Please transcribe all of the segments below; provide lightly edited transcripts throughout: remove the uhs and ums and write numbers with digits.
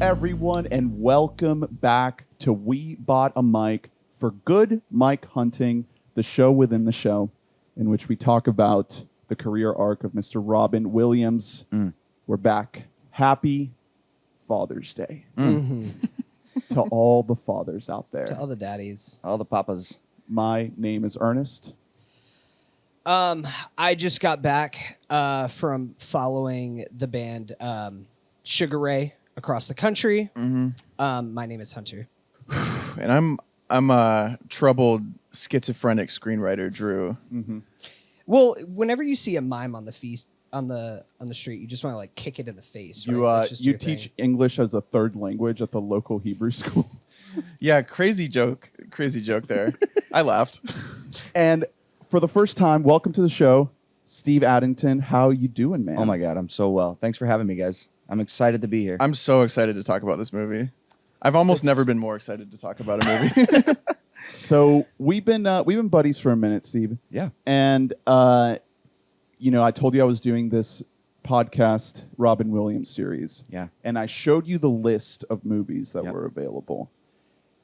everyone, and welcome back to We Bought a Mic for Good Mic Hunting, the show within the show, in which we talk about the career arc of Mr. Robin Williams. We're back. Happy Father's Day to all the fathers out there. To all the daddies. All the papas. My name is Ernest. I just got back from following the band Sugar Ray across the country. My name is Hunter. And I'm a troubled schizophrenic screenwriter, Drew. Well, whenever you see a mime on the street, you just want to like kick it in the face. Right? You teach English as a third language at the local Hebrew school. Yeah, crazy joke there. I laughed. And for the first time, welcome to the show, Steve Addington. How you doing, man? Oh my God, I'm so well. Thanks for having me, guys. I'm excited to be here. I'm so excited to talk about this movie. I've almost never been more excited to talk about a movie. So we've been buddies for a minute, Steve. Yeah. And I told you I was doing this podcast Robin Williams series. Yeah. And I showed you the list of movies that were available.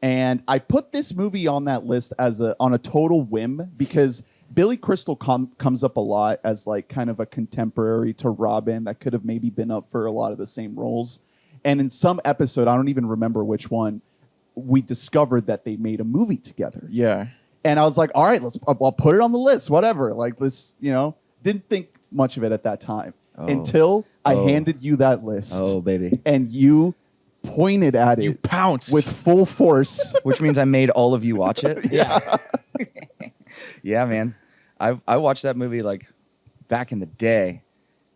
And I put this movie on that list on a total whim because Billy Crystal comes up a lot as like kind of a contemporary to Robin that could have maybe been up for a lot of the same roles. And in some episode, I don't even remember which one, we discovered that they made a movie together. Yeah. And I was like, all right, I'll put it on the list, whatever. Like this, didn't think much of it at that time until I handed you that list. Oh, baby. And you pointed at it. You pounced. With full force. Which means I made all of you watch it. Yeah. Yeah, man. I watched that movie like back in the day,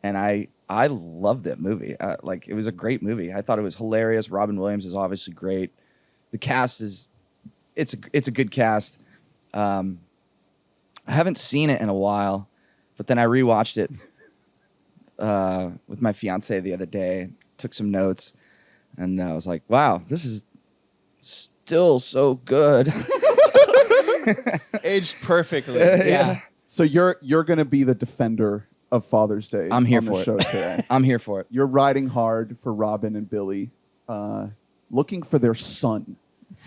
and I loved that movie. It was a great movie. I thought it was hilarious. Robin Williams is obviously great. The cast it's a good cast. I haven't seen it in a while, but then I rewatched it with my fiance the other day. Took some notes, and I was like, "Wow, this is still so good." Aged perfectly. Yeah. So you're going to be the defender of Father's Day. I'm here on the for it. show today. I'm here for it. You're riding hard for Robin and Billy, looking for their son,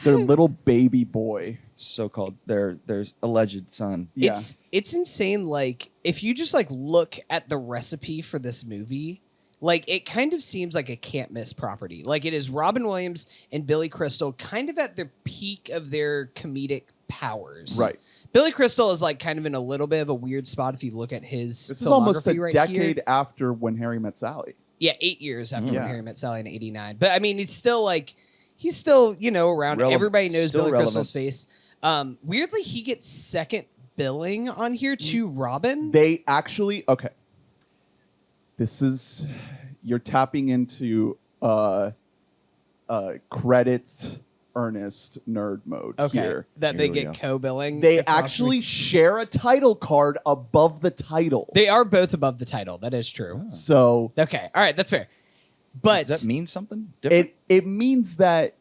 their little baby boy. So-called their alleged son. Yeah. It's insane. Like if you just like look at the recipe for this movie, like it kind of seems like a can't miss property. Like it is Robin Williams and Billy Crystal kind of at the peak of their comedic powers. Right. Billy Crystal is like kind of in a little bit of a weird spot if you look at his This is almost a right decade here. after When Harry Met Sally. Yeah, 8 years after Yeah. When Harry Met Sally in '89. But I mean, he's still around. Relevant. Everybody knows Still Billy relevant. Crystal's face. Weirdly, he gets second billing on here to Robin. They actually you're tapping into credits earnest nerd mode here. That they Here we get go. co-billing. They across actually share a title card above the title. They are both above the title. That is true. So Okay, all right, that's fair. But Does that mean something different? it means that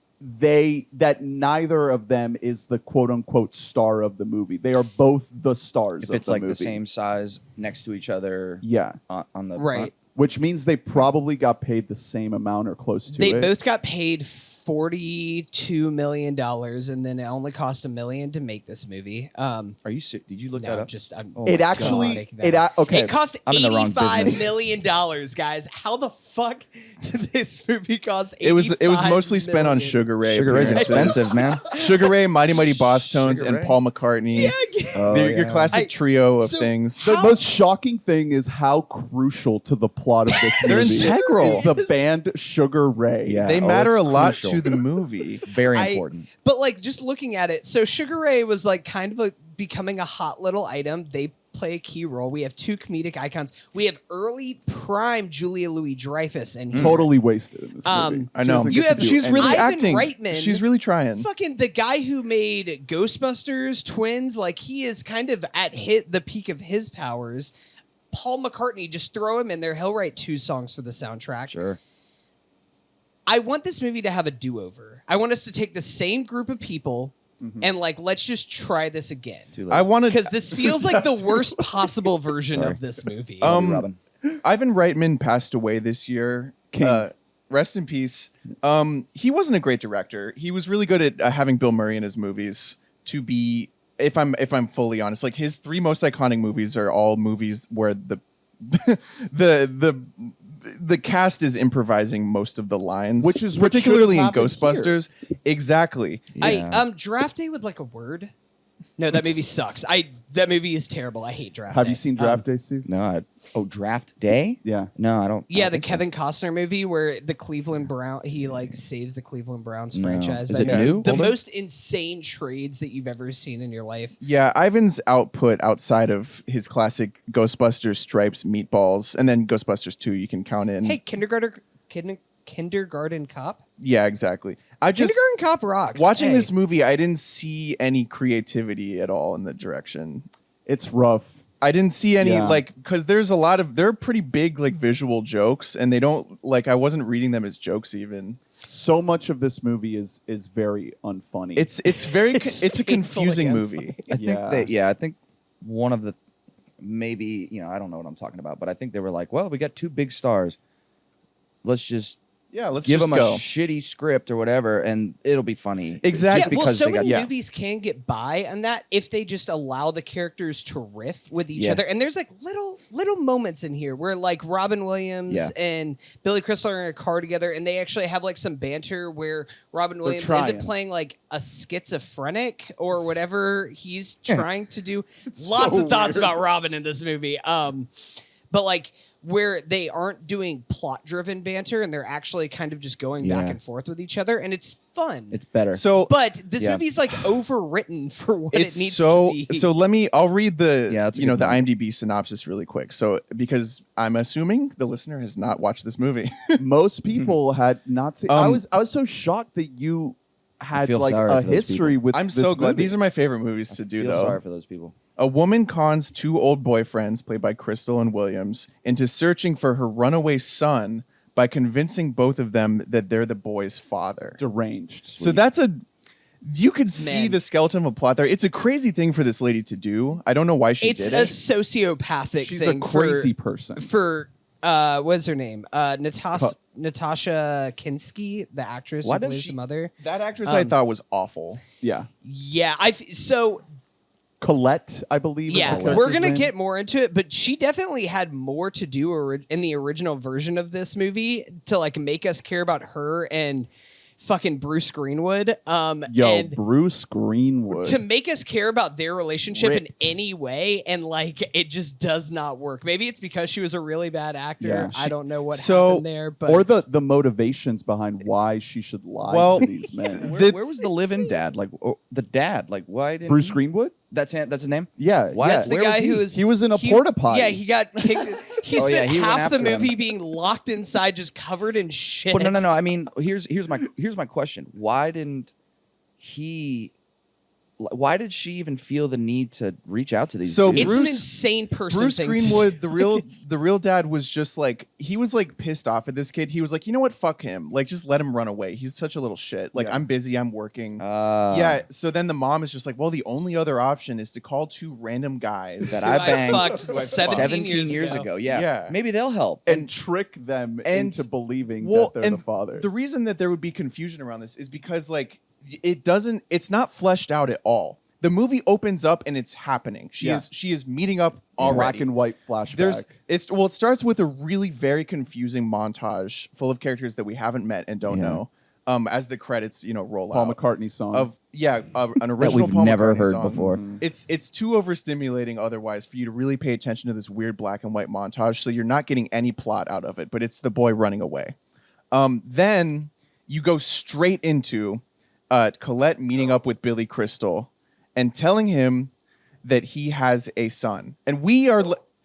neither of them is the quote unquote star of the movie. They are both the stars If of it's the like movie. the same size next to each other, Yeah. on the right, front. Which means they probably got paid the same amount or close to they it. both got paid $42 million, and then it only cost $1 million to make this movie. Are you? Did you look that No, up? I'm Oh It my actually God. It cost I'm in the wrong $85 business. million, guys. How the fuck did this movie cost? It was mostly $85 spent on million? Sugar Ray. Sugar Ray's appearances. expensive, man. Sugar Ray, Mighty Mighty Boss Tones, Sugar and Ray. Paul McCartney. Yeah, Oh, Your classic trio of so- things. The How- most shocking thing is how crucial to the plot of this They're movie integral. is the band Sugar Ray. Yeah. They Oh, matter it's a lot crucial. to the movie. Very important. But like just looking at it, so Sugar Ray was like kind of becoming a hot little item. They play a key role. We have two comedic icons. We have early prime Julia Louis-Dreyfus and Totally wasted in this Um, movie. I know. She doesn't You get have- to do She's really Ivan acting. Reitman. She's really trying. fucking the guy who made Ghostbusters Twins. Like he is kind of at the peak of his powers. Paul McCartney, just throw him in there. He'll write 2 songs for the soundtrack. Sure. I want this movie to have a do-over. I want us to take the same group of people and like, let's just try this again. Too late. I wanted Because this feels like the worst possible version Sorry. of this movie. Love you, Robin. Ivan Reitman passed away this year. King. Rest in peace. He wasn't a great director. He was really good at having Bill Murray in his movies. To be, if I'm fully honest, like his 3 most iconic movies are all movies where the the cast is improvising most of the lines, which is what particularly should in have happened Ghostbusters. Exactly. Yeah. Draft Day with like a word. No, that movie sucks. That movie is terrible. I hate Draft Day. Have you seen Draft Day, Steve? No. Draft Day? Yeah. No, I don't. Yeah, I don't the think so. Kevin Costner movie where the Cleveland Brown he like saves the Cleveland Browns No. franchise. Is by it making new? The Older? most insane trades that you've ever seen in your life. Yeah, Ivan's output outside of his classic Ghostbusters, Stripes, Meatballs, and then Ghostbusters 2 you can count in. Hey, Kindergarten Cop. Yeah, exactly. I just Kindergarten Cop rocks. watching Hey. this movie, I didn't see any creativity at all in the direction. It's rough. I didn't see any Yeah. because there are pretty big like visual jokes, and they don't I wasn't reading them as jokes even. So much of this movie is very unfunny. It's very It's it's a confusing painfully movie. I think one of the maybe I don't know what I'm talking about, but I think they were like, well, we got 2 big stars. Let's just Yeah, let's give just them go. a shitty script or whatever, and it'll be funny. Exactly. Just Yeah, well, because so they got- many yeah. movies can get by on that if they just allow the characters to riff with each Yeah. other. And there's like little moments in here where like Robin Williams Yeah. and Billy Crystal are in a car together, and they actually have like some banter where Robin Williams isn't trying. playing like a schizophrenic or whatever he's trying to do. Lots of thoughts weird. about Robin in this movie. But like where they aren't doing plot driven banter and they're actually kind of just going back Yeah. and forth with each other, and it's fun. It's better. So But this Yeah. movie's like overwritten for what it's it needs so to be. so I'll read the Yeah, that's a the good point. IMDb synopsis really quick. So because I'm assuming the listener has not watched this movie. Most people had not seen. I Um, was so shocked that you had feel like sorry a for those history with. I'm this so glad. movie. These are my favorite movies to do feel though. sorry for those people. A woman cons 2 old boyfriends, played by Crystal and Williams, into searching for her runaway son by convincing both of them that they're the boy's father. deranged. So that's you could see Man. the skeleton of a plot there. It's a crazy thing for this lady to do. I don't know why she it's did a it. sociopathic She's thing a crazy person. for what's her name? Natasha Kinski, the actress Why who does plays she- the mother. That actress I thought was awful. Yeah, Yeah, so Colette, I believe. is yeah, the we're character's gonna name. get more into it, but she definitely had more to do in the original version of this movie to like make us care about her and fucking Bruce Greenwood. And Bruce Greenwood. to make us care about their relationship in Ripped. any way, and like it just does not work. Maybe it's because she was a really bad actor. Yeah. I don't know what So- happened there, but or the motivations behind why she should lie Well, to these men. Where was the live-in dad? Like the dad? Like why didn't Bruce Greenwood? That's his name. Yeah, Why- yeah. that's the where guy was he? who was He was in a porta potty. Yeah, he got kicked. He Oh, yeah, spent he went half the after them. movie being locked inside, just covered in shit. But no. I mean, here's my question. Why did she even feel the need to reach out to these? So dudes? It's an Bruce- insane person. Bruce thing Greenwood, to the do. real dad, was just like he was like pissed off at this kid. He was like, you know what, fuck him. Like, just let him run away. He's such a little shit. Like, Yeah. I'm busy. I'm working. Yeah. So then the mom is just like, well, the only other option is to call 2 random guys that Who I I banged fucked Who I fucked. 17 years ago. Yeah. Yeah. Maybe they'll help. and trick them and- into believing well, that they're and the father. The reason that there would be confusion around this is because it's not fleshed out at all. The movie opens up and it's happening. She is meeting up already. Black and white flashback. It starts with a really very confusing montage full of characters that we haven't met and don't know. As the credits, roll Paul out. McCartney song. An original we've Paul never McCartney heard song. before. It's too overstimulating otherwise for you to really pay attention to this weird black and white montage, so you're not getting any plot out of it, but it's the boy running away. Then you go straight into Colette meeting up with Billy Crystal and telling him that he has a son. And we are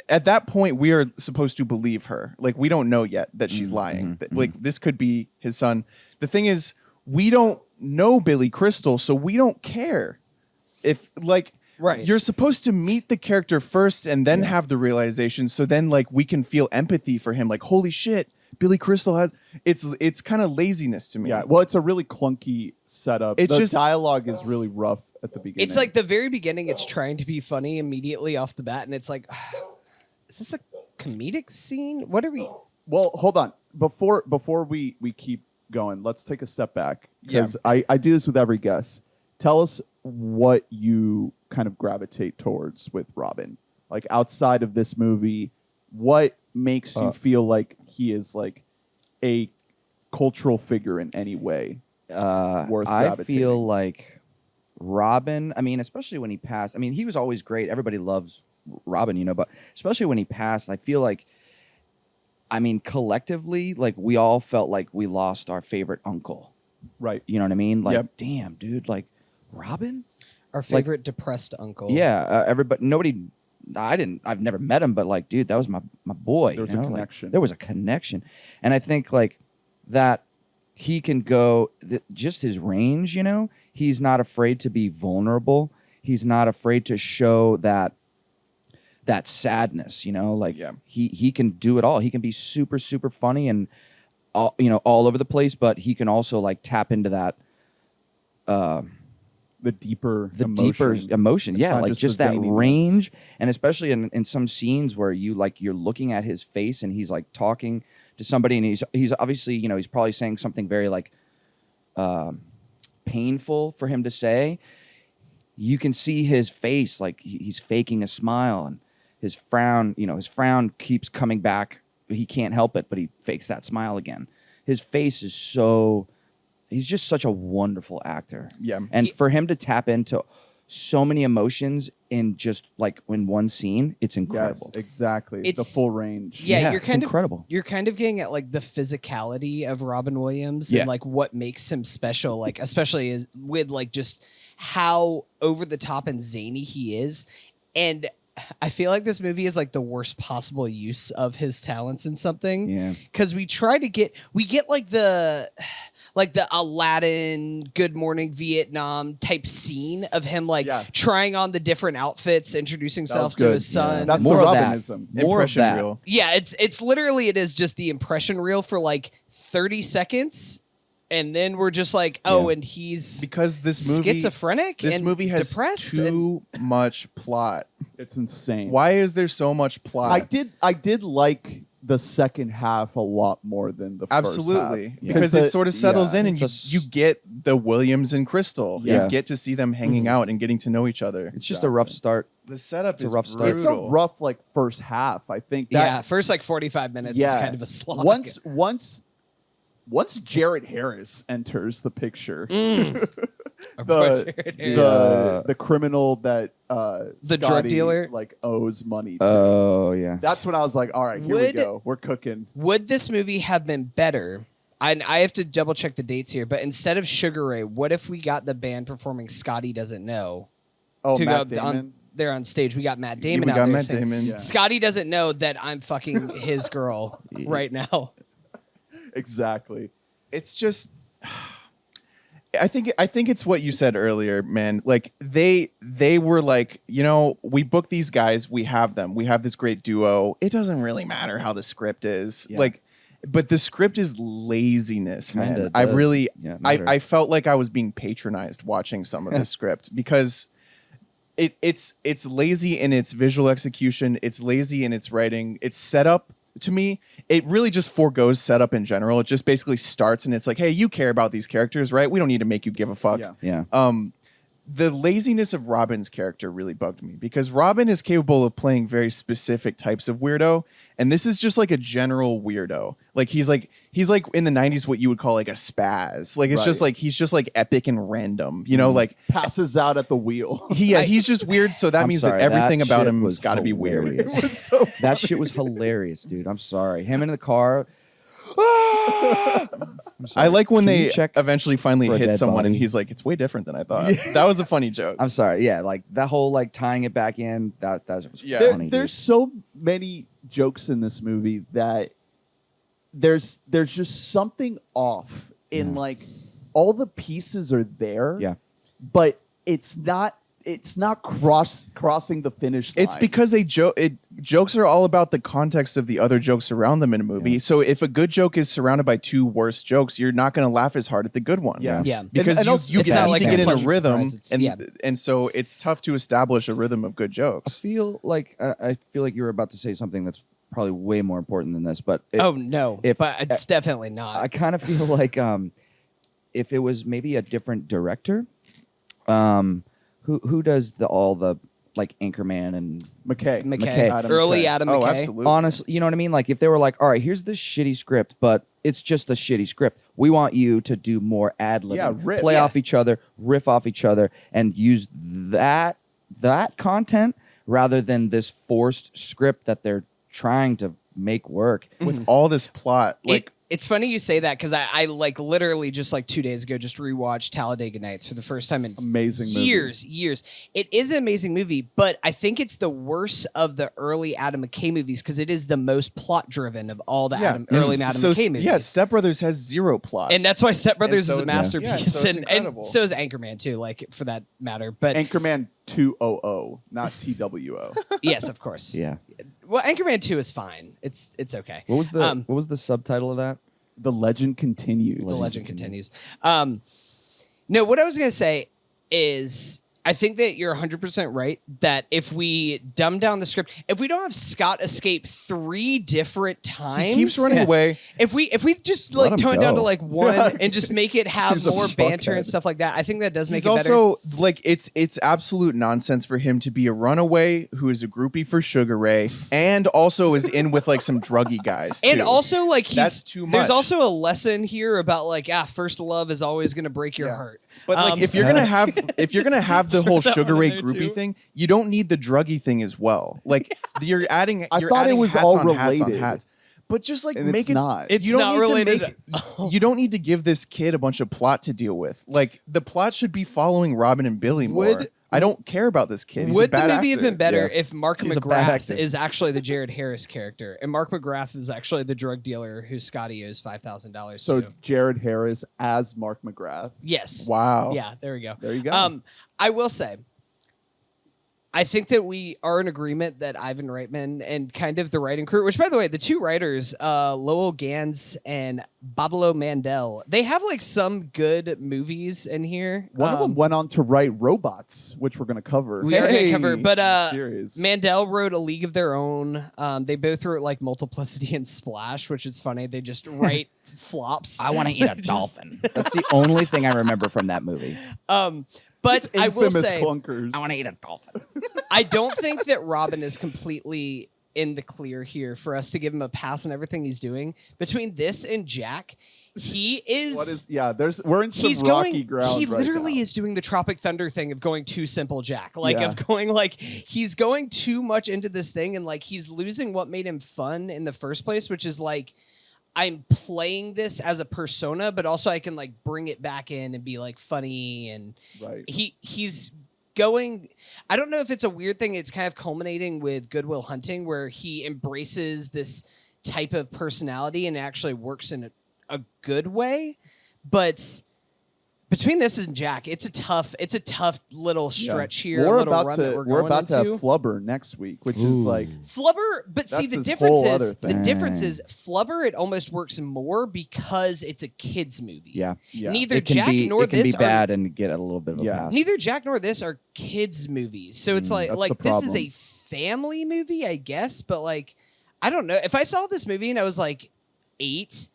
at that point we are supposed to believe her. Like, we don't know yet that she's lying. Like, this could be his son. The thing is, we don't know Billy Crystal, so we don't care. If Right. you're supposed to meet the character first and then have the realization, so then like we can feel empathy for him. Like, holy shit, Billy Crystal has it's kind of laziness to me. yeah, well, it's a really clunky setup. It's the just- dialogue is really rough at the beginning. It's like the very beginning. It's trying to be funny immediately off the bat, and it's like, is this a comedic scene? What are we? well, hold on. before we keep going, let's take a step back because I do this with every guest. Tell us what you kind of gravitate towards with Robin, like outside of this movie. What makes you feel like he is like a cultural figure in any way worth gravitating? I feel like Robin, I mean, especially when he passed, I mean, he was always great. Everybody loves Robin, you know, but especially when he passed, I feel like, I mean, collectively, like we all felt like we lost our favorite uncle. Right. You know what I mean? Like, damn, dude, like Robin? Our favorite depressed uncle. Yeah. Everybody, I've never met him, but like, dude, that was my boy. There was a connection. Like, there was a connection. And I think like that he can go, just his range, you know, he's not afraid to be vulnerable. He's not afraid to show that sadness, you know, like he can do it all. He can be super, super funny and all, you know, all over the place, but he can also like tap into that, the deeper emotion. Yeah. Like just that zaniness. range. And especially in some scenes where you're looking at his face and he's like talking to somebody and he's obviously, you know, he's probably saying something very like, painful for him to say. You can see his face, like he's faking a smile and his frown keeps coming back. He can't help it, but he fakes that smile again. His face is he's just such a wonderful actor. Yeah. And for him to tap into so many emotions in just like in one scene, it's incredible. Yes, exactly. The full range. Yeah, it's incredible. You're kind of getting at like the physicality of Robin Williams and like what makes him special, like especially with like just how over the top and zany he is. And I feel like this movie is like the worst possible use of his talents in something. Yeah. Because we get like the Aladdin Good Morning Vietnam type scene of him like trying on the different outfits, introducing himself to his son. Yeah. That's more the of that. Robinism. More Impression of that. reel. Yeah, it's literally it is just the impression reel for like 30 seconds. And then we're just like, and he's because this movie schizophrenic. This and movie has depressed too much plot. It's insane. Why is there so much plot? I did like the second half a lot more than the Absolutely. first half. Because it sort of settles in and It's you get the Williams and Crystal. Yeah. You get to see them hanging out and getting to know each other. It's just a rough start. The setup is a rough start. It's a rough like first half. I think that first like 45 minutes is kind of a slog. Once Jared Harris enters the picture, Jared Harris. the criminal that The Scotty, drug dealer? like owes money to. Oh yeah. That's when I was like, all right, here we go. We're cooking. Would this movie have been better? I have to double check the dates here, but instead of Sugar Ray, what if we got the band performing Scotty Doesn't Know? Oh, to Matt go Damon. There on stage. We got Matt Damon we out got there Matt saying, Damon. Yeah. Scotty doesn't know that I'm fucking his girl right now. Exactly. It's just I think it's what you said earlier, man. Like they were like, you know, we book these guys, we have them. We have this great duo. It doesn't really matter how the script is. Yeah. Like but the script is laziness, man. Kinda I does. really Yeah, it matters. I felt like I was being patronized watching some of the script because it's lazy in its visual execution, it's lazy in its writing, it's set up. To me, it really just forgoes setup in general. It just basically starts and it's like, hey, you care about these characters, right? We don't need to make you give a fuck. Yeah. Yeah. The laziness of Robin's character really bugged me because Robin is capable of playing very specific types of weirdo, and this is just like a general weirdo. Like he's like in the 90s what you would call like a spaz. Like it's just like he's just like epic and random, you know, like Passes out at the wheel. he's just weird, so that I'm means sorry, that everything that about shit him was has got to be weird. hilarious. It was so That shit was hilarious, dude. I'm sorry. Him in the car. I'm sorry. I like when Can you they check eventually finally for a hit dead someone and body? he's like, it's way different than I thought. That was a funny joke. I'm sorry. Yeah, like that whole like tying it back in. That was Yeah. funny. There's so many jokes in this movie that there's just something off in like all the pieces are there. Yeah. But it's not crossing the finish line. It's because jokes are all about the context of the other jokes around them in a movie. Yeah. So if a good joke is surrounded by two worse jokes, you're not going to laugh as hard at the good one. Yeah. Yeah. Because And also- you it's need not to like get a in a pleasant rhythm, surprise. and so it's tough to establish a rhythm of good I jokes. feel like you were about to say something that's probably way more important than this, but no, but it's definitely not. I kind of feel like if it was maybe a different director, who does all the like Anchorman and McKay. Early Adam Oh, McKay. absolutely. honestly, you know what I mean? Like if they were like, all right, here's this shitty script, but it's just a shitty script. We want you to do more ad-libbing, Yeah, riff. play Yeah. off each other, riff off each other, and use that content rather than this forced script that they're trying to make work. With all this plot, like It's funny you say that because I like literally just like 2 days ago just rewatched Talladega Nights for the first time in Amazing movie. years. It is an amazing movie, but I think it's the worst of the early Adam McKay movies because it is the most plot driven of all the early Adam McKay movies. Yeah, Step Brothers has zero plot. And that's why Step Brothers so is a it's- masterpiece, yeah, so it's and incredible. so is Anchorman too, like for that matter. But Anchorman 200, not TWO. yes, of course. Yeah. Well, Anchorman 2 is fine. It's okay. What was the subtitle of that? The legend continues. The legend continues. No, what I was going to say is I think that you're 100% right that if we dumb down the script, if we don't have Scott escape 3 different times, he keeps running away. If we just Let like him tone it down to go. like one and just make it have He's a more banter fuckhead. and stuff like that, I think that does make He's it better. also like it's absolute nonsense for him to be a runaway who is a groupie for Sugar Ray and also is in with like some druggy guys. And too. also, like That's too There's much. also a lesson here about like first love is always going to break your heart. But like if you're gonna have the whole that Sugar one Ray in there, groupie too. thing, you don't need the druggy thing as well. Like you're adding. I you're thought it adding was hats all on hats on related. hats. But just like And make it's it. not. It's you don't not need related to make. You don't need to give this kid a bunch of plot to deal with. Like the plot should be following Robin and Billy more. Would- I don't care about this kid. He's a Would the bad movie have actor. been better Yeah. if Mark He's a bad McGrath actor. is actually the Jared Harris character, and Mark McGrath is actually the drug dealer who Scotty owes $5,000 So to? Jared Harris as Mark McGrath. Yes. Wow. Yeah. There we go. There you go. I will say, I think that we are in agreement that Ivan Reitman and kind of the writing crew, which by the way, the 2 writers, Lowell Gans and Babalo Mandel, they have like some good movies in here. One of them went on to write Robots, which we're going to cover. We are going to cover, but Serious. Mandel wrote A League of Their Own. They both wrote like Multiplicity and Splash, which is funny. They just write flops. I want to eat a dolphin. That's the only thing I remember from that movie. But I will Infamous say, clunkers. I want to eat a dolphin. I don't think that Robin is completely in the clear here for us to give him a pass on everything he's doing. Between this and Jack, he is. What is? Yeah, we're in some He's rocky going. ground. He right literally now. is doing the Tropic Thunder thing of going too simple, Jack. Like Yeah. of going like he's going too much into this thing, and like he's losing what made him fun in the first place, which is like I'm playing this as a persona, but also I can like bring it back in and be like funny, and Right. he's going. I don't know if it's a weird thing. It's kind of culminating with Good Will Hunting, where he embraces this type of personality and actually works in a good way. But between this and Jack, it's a tough little stretch here. We're a little about run to that we're we're going about to have into. Flubber next week, which is like Flubber, but see That's the his whole difference is other thing. the difference is Flubber. It almost works more because it's a kids movie. Yeah. yeah. Neither It can Jack be, nor it can this be bad and get a little bit of a Yeah. pass. neither Jack nor this are kids movies. So it's that's like the this is problem. a family movie, I guess. But like, I don't know. If I saw this movie and I was like 8,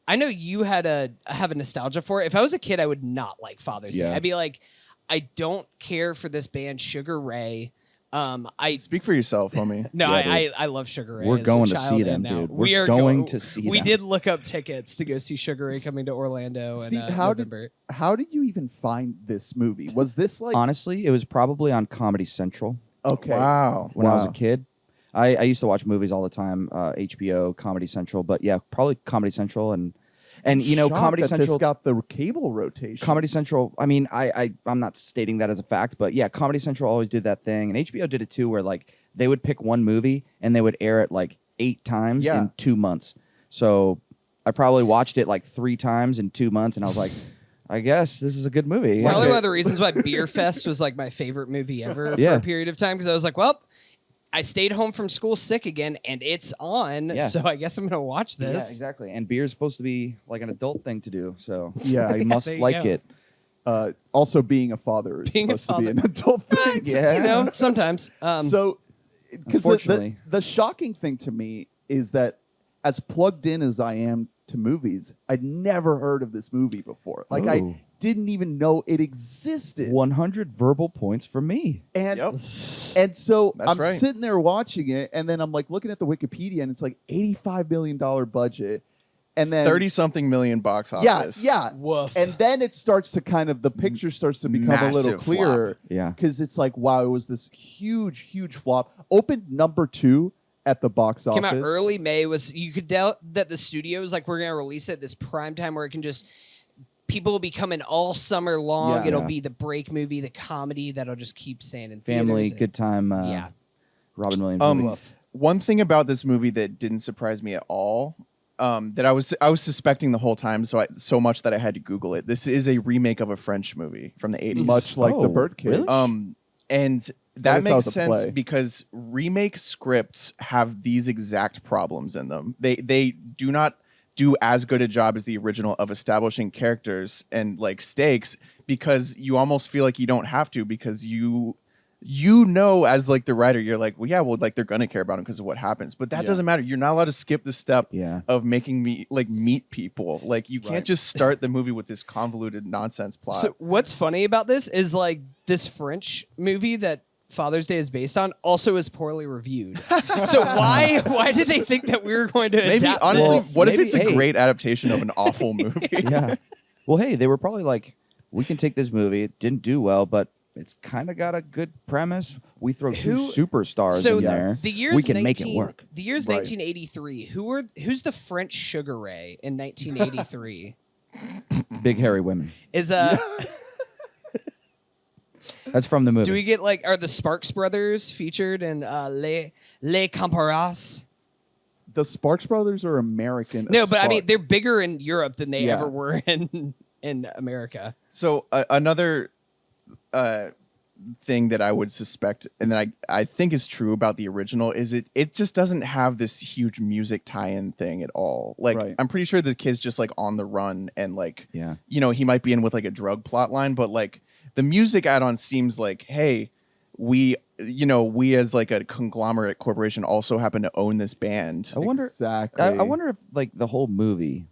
I know you have a nostalgia for it. If I was a kid, I would not like Father's Day. Yeah. I'd be like, I don't care for this band Sugar Ray. I Speak for yourself, homie. no, Yeah, I love Sugar Ray. We're as a going to child see and them, now. dude. We We're are going to see We them. did look up tickets to go see Sugar Ray coming to Orlando Steve, in how November. did you even find this movie? Was this like Honestly, it was probably on Comedy Central okay? Wow. when I was a Wow. kid. I used to watch movies all the time, HBO, Comedy Central, but yeah, probably Comedy Central and you know, Shocked Comedy that Central. This got the cable rotation. Comedy Central. I mean, I'm not stating that as a fact, but yeah, Comedy Central always did that thing, and HBO did it too, where like they would pick one movie and they would air it like 8 times Yeah. in 2 months. So I probably watched it like 3 times in 2 months, and I was like, I guess this is a good movie. It's Yeah. probably one of the reasons why Beer Fest was like my favorite movie ever for Yeah. a period of time, because I was like, well, I stayed home from school sick again, and it's on, Yeah. so I guess I'm gonna watch Yeah, this. exactly. And beer is supposed to be like an adult thing to do, so Yeah. I must there you like go. it. Also, being a father is Being a supposed to be an father. adult thing. Yeah. You know, sometimes. So, because Unfortunately. the shocking thing to me is that as plugged in as I am to movies, I'd never heard of this movie before. Like Ooh. I didn't even know it existed. 100 verbal points for me. And Yep. and so That's I'm right. sitting there watching it, and then I'm like looking at the Wikipedia, and it's like $85 million budget, and then 30-something million box yeah, office. yeah, Woof. and then it starts to kind of the picture starts to become a little Massive clearer. Yeah. Because it's like, wow, it was this huge flop. Opened number 2 at the box office. Came out early May. You could tell that the studio was like, we're gonna release it this prime time where it can just people will be coming all summer long. Yeah. It'll Yeah. be the break movie, the comedy that'll just keep staying in Family, theaters. good time. Yeah. Robin Williams. movie. Woof. One thing about this movie that didn't surprise me at all, that I was suspecting the whole time, so much that I had to Google it. This is a remake of a French movie from the 80s. much like the Oh, Birdcage. really? And that is how makes it's a sense play. because remake scripts have these exact problems in them. They do not do as good a job as the original of establishing characters and like stakes, because you almost feel like you don't have to, because you know as like the writer, you're like, well, yeah, well, like they're gonna care about him because of what happens, but that Yeah. doesn't matter. You're not allowed to skip the step Yeah. of making me like meet people. Like you can't Right. just start the movie with this convoluted nonsense plot. So what's funny about this is like this French movie that Father's Day is based on also is poorly reviewed. So why did they think that we were going to Maybe adapt honestly, this? what if maybe, it's a hey. great adaptation of an awful movie? Yeah. Well, hey, they were probably like, we can take this movie. It didn't do well, but it's kind of got a good premise. We throw two Who- superstars So in there. the year's we can make it 19 work. The year's Right. 1983. Who's the French Sugar Ray in 1983? Big hairy women. Is That's from the movie. do we get like are the Sparks brothers featured in Les Comparas? The Sparks Brothers are American. No, as but I mean fuck. they're bigger in Europe than they Yeah. ever were in America. So another thing that I would suspect, and that I think is true about the original, is it just doesn't have this huge music tie-in thing at all. Like Right. I'm pretty sure the kid's just like on the run, and like Yeah. you know, he might be in with like a drug plot line, but like the music add-on seems like, hey, we as like a conglomerate corporation also happen to own this band. I wonder. exactly. I wonder if like the whole movie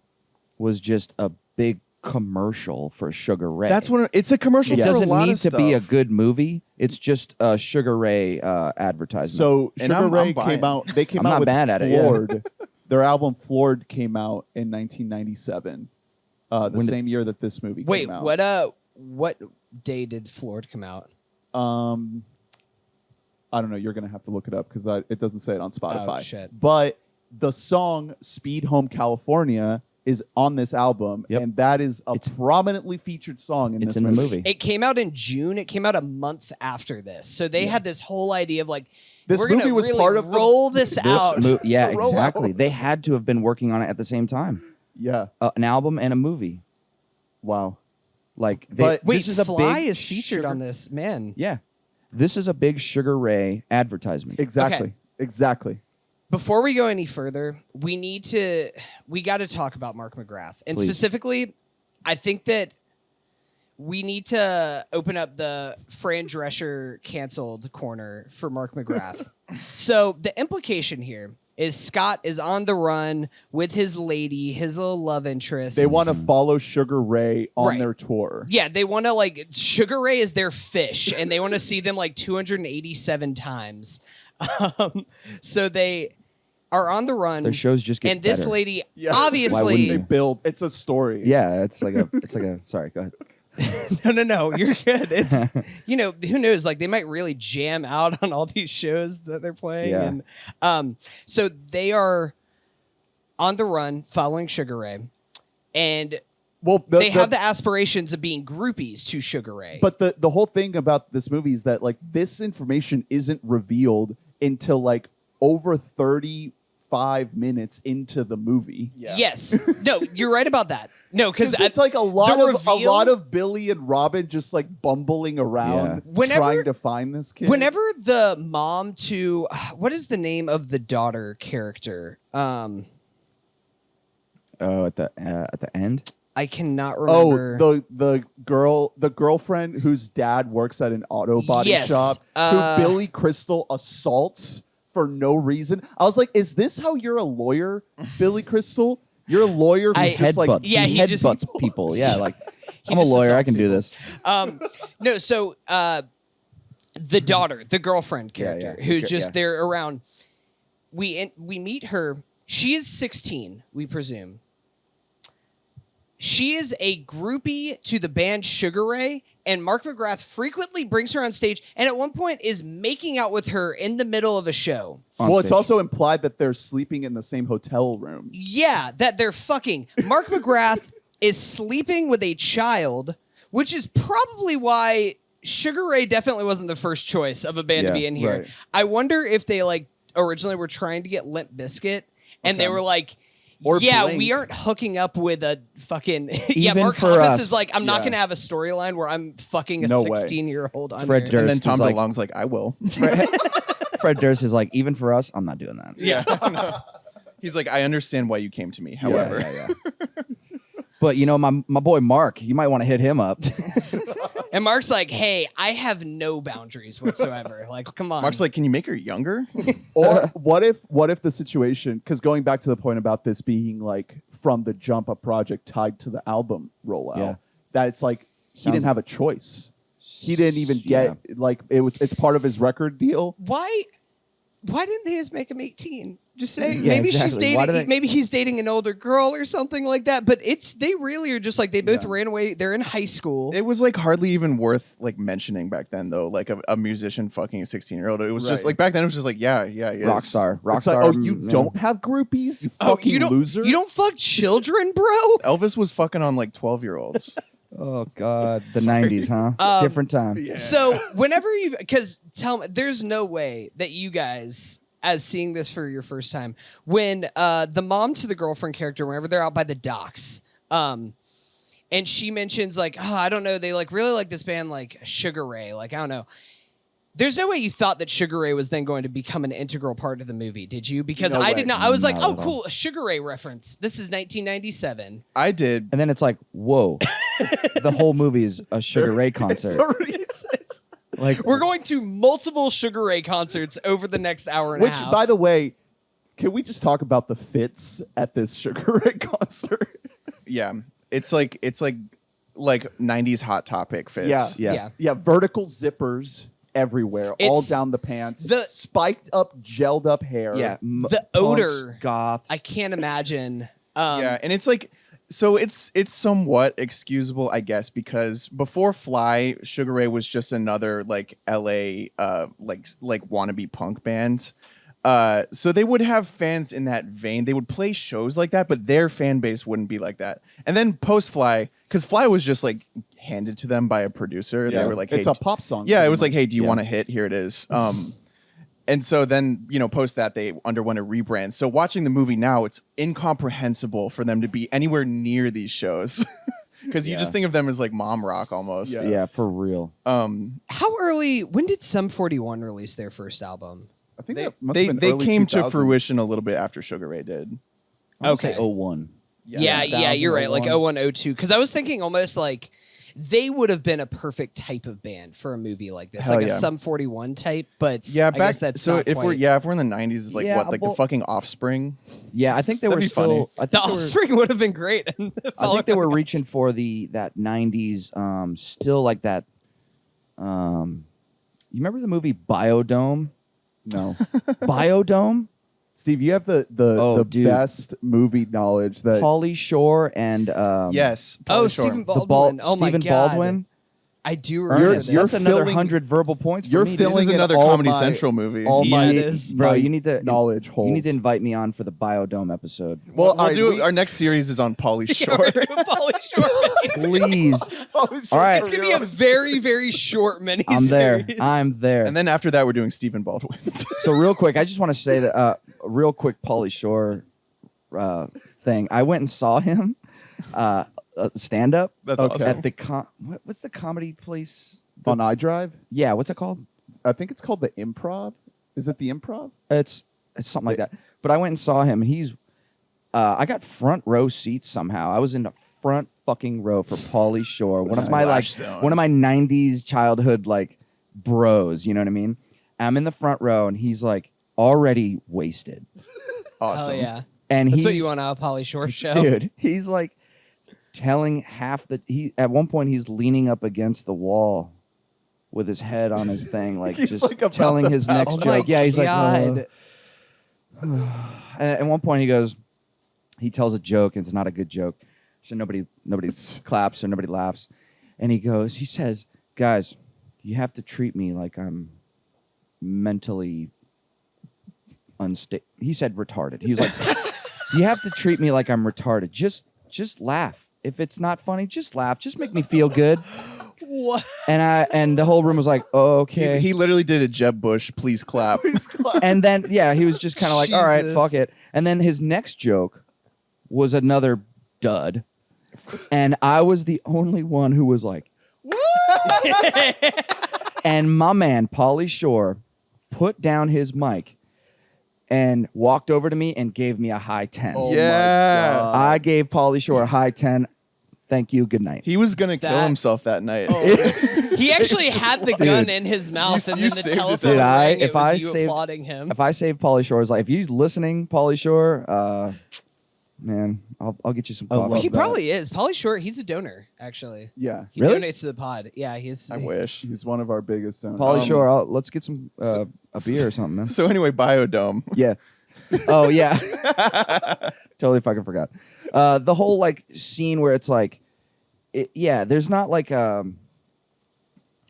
was just a big commercial for Sugar Ray. That's what it's a commercial It for a doesn't lot need of to be a stuff. good movie. It's just a Sugar Ray advertisement. So And Sugar I'm Ray buying. came out. They came I'm out not with mad at it, yeah. Floored. Their album Floored came out in 1997, the When did- same year that this movie Wait, came out. what day did Floored come out? I don't know. You're gonna have to look it up because it doesn't say it on Spotify. Oh, shit. But the song "Speed Home California" is on this album, Yep. and that is a It's- prominently featured song in it's this in the movie. movie. It came out in June. It came out a month after this. So they had this whole idea of like, This we're gonna movie was really part of the- roll this out. Yeah, The rollout. exactly. They had to have been working on it at the same time. Yeah. An album and a movie. Wow. Like, But- Wait, this is a Fly big is featured Sugar- on this, man. Yeah, this is a big Sugar Ray advertisement. Exactly. Okay. Exactly. Before we go any further, we got to talk about Mark McGrath. And Please. specifically, I think that we need to open up the Fran Drescher canceled corner for Mark McGrath. So the implication here is Scott is on the run with his lady, his little love interest. They want to follow Sugar Ray on Right. their tour. Yeah, they want to like Sugar Ray is their fish, and they want to see them like 287 times. So they are on the run. Their shows just get and this better. lady, Yeah. Why wouldn't obviously, you? They build. It's a story. Yeah, it's like a. Sorry, go ahead. no, you're good. It's who knows? Like they might really jam out on all these shows that they're playing, Yeah. and so they are on the run following Sugar Ray, and Well, they have the aspirations of being groupies to Sugar Ray. But the whole thing about this movie is that like this information isn't revealed until like over 35 minutes into the movie. Yeah. Yes, no, you're right about that. No, because It's like a lot reveal- of Billy and Robin just like bumbling around Whenever- trying to find this kid. whenever the mom to what is the name of the daughter character? Oh, at the end. I cannot remember. the girlfriend whose dad works at an auto body Yes, shop who Billy Crystal assaults for no reason. I was like, is this how you're a lawyer, Billy Crystal? You're a lawyer who just like Headbutts. Yeah, he just- headbutts people. Yeah, like He I'm a just lawyer. I assaults can do people. this. No, so the daughter, the girlfriend character, yeah. who's just Yeah. there around. We meet her. She is 16, we presume. She is a groupie to the band Sugar Ray, and Mark McGrath frequently brings her on stage, and at one point is making out with her in the middle of a show. On Well, it's stage. also implied that they're sleeping in the same hotel room. Yeah, that they're fucking. Mark McGrath is sleeping with a child, which is probably why Sugar Ray definitely wasn't the first choice of a band to be in here. right. I wonder if they like originally were trying to get Limp Bizkit, and they were like, Or yeah, Blink. we aren't hooking up with a fucking Even Mark for Hoppus us. is like, I'm not Yeah. gonna have a storyline where I'm fucking a No way. 16-year-old on Fred here. Durst And then is Tom like, DeLonge's like, I will. Fred Durst is like, even for us, I'm not doing that. Yeah. He's like, I understand why you came to me. However, yeah. But you know, my boy Mark, you might want to hit him up. And Mark's like, hey, I have no boundaries whatsoever. Like, come on. Mark's like, can you make her younger? Or what if the situation, because going back to the point about this being like from the jump a project tied to the album rollout, Yeah. that it's like he Sounds- didn't have a choice. He didn't even get like it's part of his record deal. why didn't they just make him 18? Just say Yeah, maybe she's exactly. Why do dating they- maybe he's dating an older girl or something like that. But they really are just like they both ran away. They're in high school. It was like hardly even worth like mentioning back then, though. Like a musician fucking a 16-year-old. It was just Right. like back then. It was just like, yeah, he is. Rockstar. It's like, oh, you don't have groupies, you fucking you don't loser. you don't fuck children, bro. Elvis was fucking on like 12-year-olds. Oh God, the '90s, huh? Different time. So whenever because tell me, there's no way that you guys, as seeing this for your first time, when the mom to the girlfriend character, whenever they're out by the docks, and she mentions like, oh, I don't know, they like really like this band like Sugar Ray, like I don't know. There's no way you thought that Sugar Ray was then going to become an integral part of the movie, did you? Because No I way. did not. I was like, Not oh, at all. cool, a Sugar Ray reference. This is 1997. I did. And then it's like, whoa, the whole movie is a Sugar Ray concert. It's- Like, we're going to multiple Sugar Ray concerts over the next hour and Which, a half. by the way, can we just talk about the fits at this Sugar Ray concert? Yeah, it's like 90s Hot Topic fits. yeah. Yeah, vertical zippers everywhere, all It's- down the pants, the- spiked up, gelled up hair. yeah, The punks, odor. goths. I can't imagine. Yeah, and it's like, so it's somewhat excusable, I guess, because before Fly, Sugar Ray was just another like LA like wannabe punk band. So they would have fans in that vein. They would play shows like that, but their fan base wouldn't be like that. And then post Fly, because Fly was just like handed to them by a producer. Yeah. They were like, hey, it's a pop song. yeah, it pretty was like, much. hey, do you Yeah. want a hit? Here it is. And so then, post that, they underwent a rebrand. So watching the movie now, it's incomprehensible for them to be anywhere near these shows. Because you just think of them as like mom rock almost. yeah, for real. How early? When did Sum 41 release their first album? I think They, that must they, have been they early came to 2000s. fruition a little bit after Sugar Ray did. I would say Okay. 01. Yeah, you're right. Like 01, 02. Because I was thinking almost like they would have been a perfect type of band for a movie like this, Hell like a yeah. Sum 41 type. But Yeah, I back guess that's so not if quite. we're in the 90s, it's like Yeah, what, like well- the fucking Offspring. Yeah, I think they That'd were be still. funny. I The think they were, Offspring would have been great. I think they were reaching for that '90s, still like that. You remember the movie Biodome? No, Biodome. Steve, you have the Oh, dude. best movie knowledge that Pauly Shore and Yes. Oh, Pauly Shore. Stephen the Baldwin. Oh my Stephen god. Baldwin. I do You're- remember Ernest, this. you're that's another filling- 100 verbal points for you're me. This filling is in another all Comedy my- Central movie. all Yeah, my it is. Bro, you need to knowledge holes. You need to invite me on for the Biodome episode. Well, we'll all right, do we- our next series is on Pauly Yeah, Shore. we're doing Pauly Shore. Please. All right. It's gonna be a very, very short miniseries. I'm there. I'm there. And then after that, we're doing Stephen Baldwin. So real quick, I just want to say that real quick Pauly Shore thing. I went and saw him stand up. That's Okay. awesome. At the what's the comedy place? on iDrive. Yeah, what's it called? I think it's called the Improv. Is it the Improv? It's something like that. But I went and saw him, and he's. I got front row seats somehow. I was in the front fucking row for Pauly Shore, one of my Splash Zone. one of my '90s childhood like bros. You know what I mean? I'm in the front row, and he's like, already wasted. Awesome. Oh yeah. And That's he's, what you want out of Pauly Shore show. dude, he's like telling at one point he's leaning up against the wall with his head on his thing, like He's just like about telling to his pass next Oh joke. my Yeah, he's God. like, at one point he tells a joke and it's not a good joke. So nobody claps or nobody laughs. And he says, guys, you have to treat me like I'm mentally unstable. He said retarded. He was like, you have to treat me like I'm retarded. Just laugh. If it's not funny, just laugh. Just make me feel good. What? And the whole room was like, okay. He literally did a Jeb Bush, please clap. And then he was just kind of like, all right, Jesus. fuck it. And then his next joke was another dud. And I was the only one who was like, and my man, Pauly Shore, put down his mic and walked over to me and gave me a high 10. Oh Yeah. my God. I gave Pauly Shore a high 10. Thank you. Good night. He was gonna kill That- himself that night. He actually had the gun in his mouth, You- and you then the saved it. telephone Dude, rang. if It was I you saved- applauding him. If I save Pauly Shore, it's like, if you're listening, Pauly Shore, man, I'll get you some I coffee. love He that. probably is. Pauly Shore, he's a donor, actually. Yeah, He Really? donates to the pod. Yeah, he's. I wish. he's one of our biggest donors. Pauly Shore, let's get some a beer or something, man. So anyway, Biodome. Yeah. Oh yeah. Totally fucking forgot. The whole like scene where it's like, there's not like I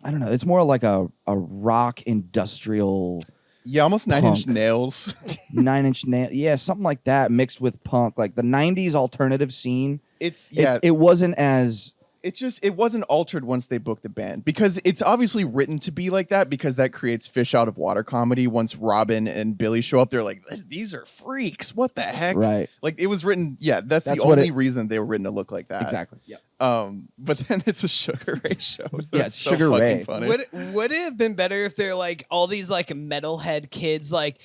don't know. It's more like a rock industrial Yeah, almost 9-inch Punk. nails. 9-inch nail. Yeah, something like that mixed with punk, like the '90s alternative scene. It's It wasn't as it wasn't altered once they booked the band because it's obviously written to be like that because that creates fish out of water comedy. Once Robin and Billy show up, they're like, these are freaks. What the heck? right. Like it was written. Yeah, that's the That's what only it- reason they were written to look like that. Exactly. Yep. But then it's a Sugar Ray show. So Yeah, it's so Sugar fucking Ray. funny. Would it have been better if they're like all these like metalhead kids like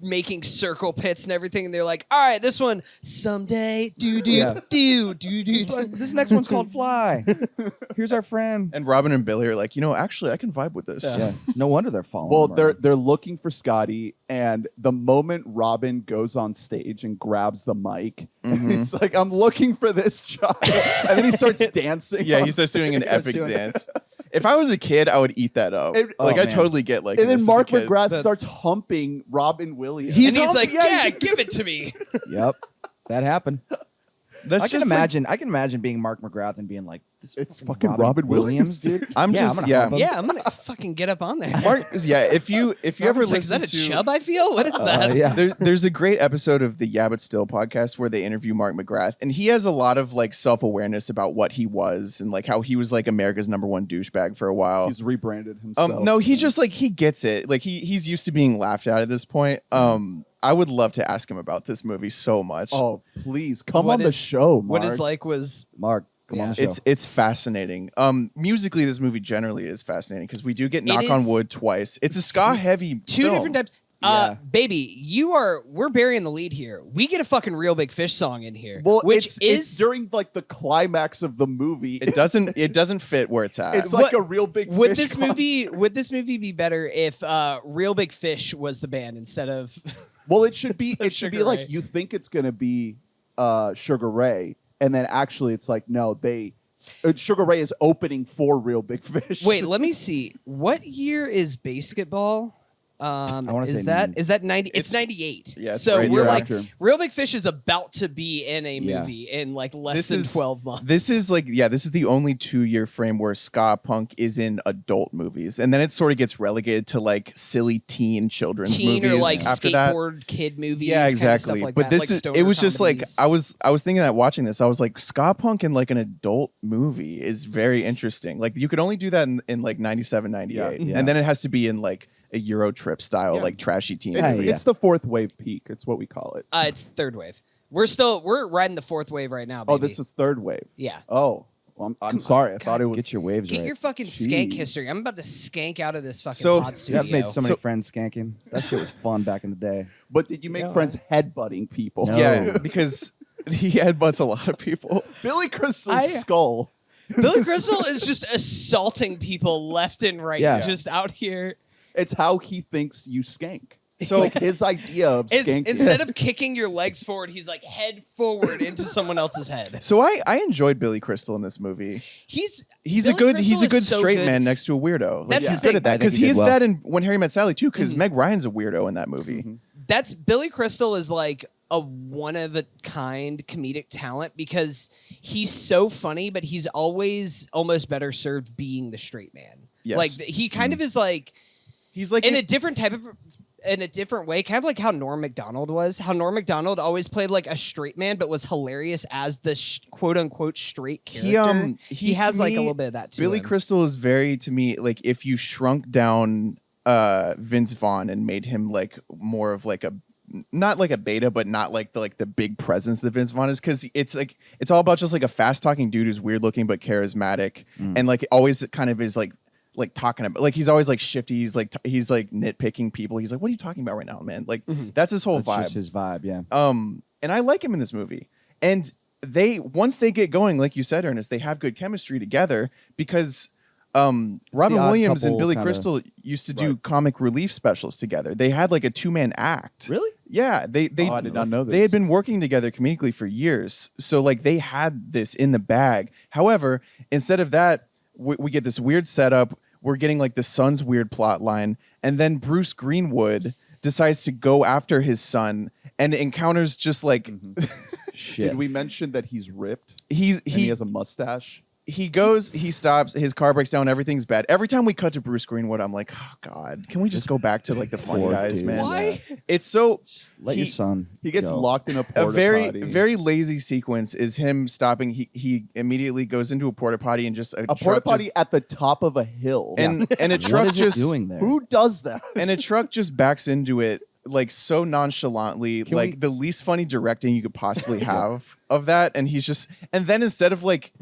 making circle pits and everything, and they're like, all right, this one someday, Yeah. This next one's called Fly. Here's our friend. And Robin and Billy are like, actually, I can vibe with this. Yeah. No wonder they're falling. Well, him they're around. they're looking for Scotty, and the moment Robin goes on stage and grabs the mic, it's like, I'm looking for this child, and then he starts dancing. Yeah, on he starts doing an stage. epic dance. If I was a kid, I would eat that up. It- like Oh, I man. totally get like. And then this as a Mark kid. McGrath starts humping Robin Williams. And he's humping- like, yeah, yeah, give it to me. Yep. That happened. That's I can just like- imagine. I can imagine being Mark McGrath and being like, "This It's fucking fucking Robin Williams, dude." I'm Yeah, just- gonna yeah. hump him. Yeah, I'm gonna fucking get up on there. Mark, yeah, if you ever Robin's like, listen is that a to chub I feel? What is that? Yeah. there's a great episode of the Yeah But Still podcast where they interview Mark McGrath, and he has a lot of like self-awareness about what he was and like how he was like America's #1 douchebag for a while. He's rebranded himself. No, he just like he gets it. Like he's used to being laughed at this point. I would love to ask him about this movie so much. Oh, please come What on the is- show, Mark. What is like was Mark, come on the show. It's fascinating. Musically, this movie generally is fascinating because we do get Knock on is- Wood twice. It's a ska heavy two film. different types. Yeah. Baby, we're burying the lead here. We get a fucking Real Big Fish song in here, Well, which it's is during like the climax of the movie. It doesn't fit where it's at. It's like What- a real big. would fish this concert. movie would this movie be better if Real Big Fish was the band instead of Well, it should be. So It should be Sugar like Ray. you think it's gonna be Sugar Ray, and then actually it's like no, Sugar Ray is opening for Real Big Fish. Wait, let me see. What year is Basketball? wanna Is say that 90? It's It's- 98. yeah, it's so right we're there like after. Real Big Fish is about to be in a Yeah. movie in like less This than is- 12 months. This is the only 2-year frame where ska punk is in adult movies, and then it sort of gets relegated to like silly teen children's teen movies or like after that. skateboard kid movies. Yeah, kind of stuff exactly. like But that, this like is stoner it was just comedies. like I was thinking that watching this, I was like ska punk in like an adult movie is very interesting. Like you could only do that in like 97, 98. Yeah. And then it has to be in like a Euro Trip style, Yeah. like trashy teen It's, movie. it's the fourth wave peak. It's what we call it. It's third wave. We're riding the fourth wave right now, baby. Oh, this is third wave. yeah. Oh, well, I'm sorry. I thought it was. Get your waves Get right. your fucking skank Jeez. history. I'm about to skank out of this fucking So- pod Yeah, studio. I've made so many So- friends skanking. That shit was fun back in the day. But did you make Yeah. friends headbutting people? No. Yeah, because he headbutts a lot of people. Billy Crystal's I- skull. Billy Crystal is just assaulting people left and right. Yeah. Just out here. It's how he thinks you skank. So like his idea of skanking. Instead of kicking your legs forward, he's like head forward into someone else's head. So I enjoyed Billy Crystal in this movie. He's a Billy good Crystal is so straight good. man next to a weirdo. Like, That's he's the good thing. at that I because think he he's did well. that in When Harry Met Sally too. Because Meg Ryan's a weirdo in that movie. That's Billy Crystal is like a one of a kind comedic talent because he's so funny, but he's always almost better served being the straight man. Yes. Like he kind of is like He's like in a different way, kind of like how Norm Macdonald was. How Norm Macdonald always played like a straight man, but was hilarious as the quote unquote straight character. He has to like me, a little bit of that too. Billy Crystal is very, to me, like if you shrunk down Vince Vaughn and made him like more of like a, not like a beta, but not like the big presence that Vince Vaughn is, because it's all about just like a fast talking dude who's weird looking but charismatic and like always kind of is like talking about, like he's always like shifty, he's like nitpicking people, he's like, what are you talking about right now, man? Like that's his whole That's vibe. just his vibe, yeah. And I like him in this movie. And once they get going, like you said, Ernest, they have good chemistry together because Robin odd Williams and couple Billy kinda- Crystal used to do comic relief specials together. They had like a 2-man act. Really? Yeah, they Oh, I did not know this. They had been working together comedically for years, so like they had this in the bag. However, instead of that, we get this weird setup. We're getting like the son's weird plot line, and then Bruce Greenwood decides to go after his son and encounters just like Shit. Did we mention that he's ripped? he He has a mustache. he stops, his car breaks down, everything's bad. Every time we cut to Bruce Greenwood, I'm like, oh God, can we just go back to like the funny Poor guys, dude. man? Why? It's so Let your son. He gets go. locked in a porta a very potty. very lazy sequence is him stopping. He immediately goes into a porta potty and just a porta potty at the top of a hill. and a What truck is it just doing there? Who does that? and a truck just backs into it like so nonchalantly, Can like we- the least funny directing you could possibly have of that. And he's just, and then instead of like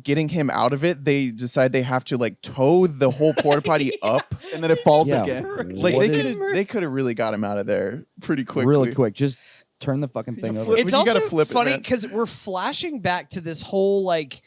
getting him out of it, they decide they have to like tow the whole porta potty up. And then it falls Yeah. again. Like What they could have really got him out of there pretty quickly. Really quick. Just turn the fucking thing over. flip- It's you also gotta flip it, funny man. because we're flashing back to this whole like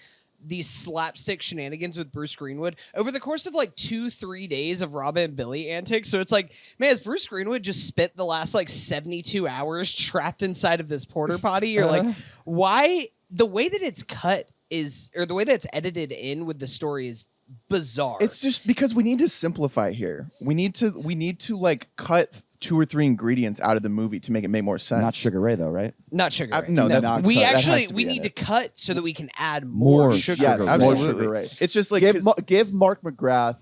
these slapstick shenanigans with Bruce Greenwood over the course of like 2-3 days of Robin and Billy antics. So it's like, man, has Bruce Greenwood just spent the last like 72 hours trapped inside of this porta potty? You're like, why? The way that it's cut is, or the way that it's edited in with the story is bizarre. It's just because we need to simplify here. We need to like cut 2 or 3 ingredients out of the movie to make it make more sense. Not Sugar Ray though, right? not Sugar Ray. No, that's not we cut. That actually has to we be in need it. to cut so that we can add more More sugar. Yes, Sugar more Ray. absolutely. Sugar Ray. It's just like Give Mark McGrath.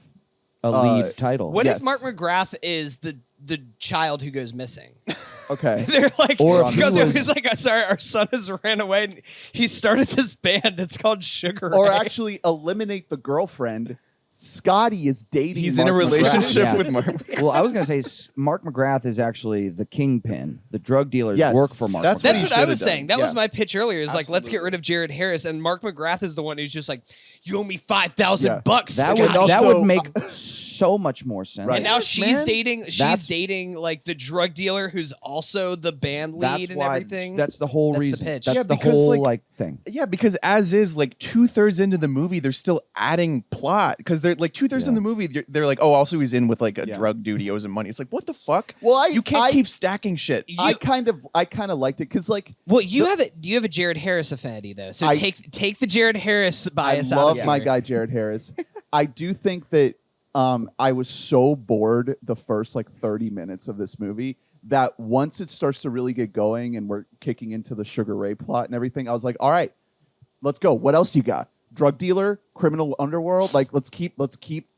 A lead title. What Yes. if Mark McGrath is the child who goes missing? Okay. They're like, Or if he goes, he was- he's like, sorry, our son has ran away and he started this band. It's called Sugar Ray. Or actually eliminate the girlfriend. Scotty is dating. he's Mark in a relationship Yeah. with Mark. Well, I was going to say Mark McGrath is actually the kingpin. The drug dealers Yes. work for Mark That's McGrath. That's he what I should've was done. saying. That was Yeah. my pitch earlier. Is like, let's get rid of Jared Harris, and Mark McGrath is the one who's just like, you owe me $5,000 bucks. That Scotty." would, that also- would make so much more sense. Right. and now Man, she's dating. She's that's- dating like the drug dealer who's also the band lead That's and why. everything. That's the whole That's the reason. pitch. That's Yeah, the because, whole like- thing. Yeah, because as is, like 2/3 into the movie, they're still adding plot because they're like 2/3 in the movie. They're like, oh, also he's in with like a drug dude. He owes him money. It's like, what the fuck? Well, you can't keep stacking shit. I kind of liked it because like Well, you have it. You have a Jared Harris affinity though, so I- take the Jared Harris I bias out love of my here. guy Jared Harris. I do think that I was so bored the first like 30 minutes of this movie that once it starts to really get going and we're kicking into the Sugar Ray plot and everything, I was like, all right, let's go. What else you got? Drug dealer, criminal underworld. Like let's keep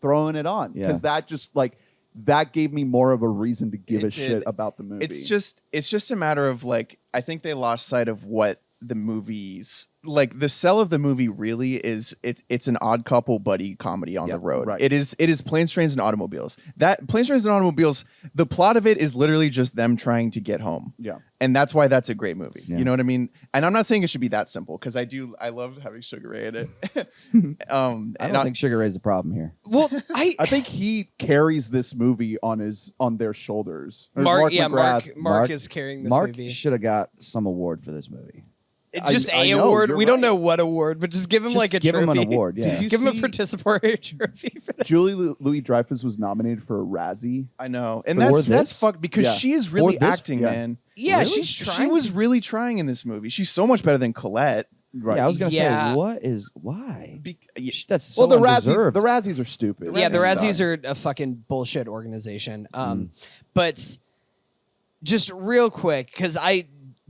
throwing it on because that just like that gave me more of a reason to give It a shit did. about the movie. It's just a matter of like I think they lost sight of what the movies like the sell of the movie really is. It's an odd couple buddy comedy on the road. right. It is Planes, Trains, and Automobiles. That Planes, Trains, and Automobiles. The plot of it is literally just them trying to get home. Yeah. And that's why that's a great movie. Yeah. You know what I mean? And I'm not saying it should be that simple because I love having Sugar Ray in it. I don't think Sugar Ray's the problem here. Well, I think he carries this movie on their shoulders. Or Mark McGrath. is carrying this Mark movie. should have got some award for this movie. Just I a know, award. you're We don't right. know what award, but just give him Just like a give trophy. him an award. Yeah. Did you Give him a see participatory trophy for this. Julie Louis-Dreyfus was nominated for a Razzie. I know, and For that's this? fucked because Yeah. she is really For this? acting, Yeah. man. Yeah, Really? she's She trying. was really trying in this movie. She's so much better than Colette. Right. Yeah, I was gonna Yeah. say, why? That's so well, the undeserved. Razzies are stupid. Yeah, the Razzies Razzies are a fucking bullshit organization. But just real quick, because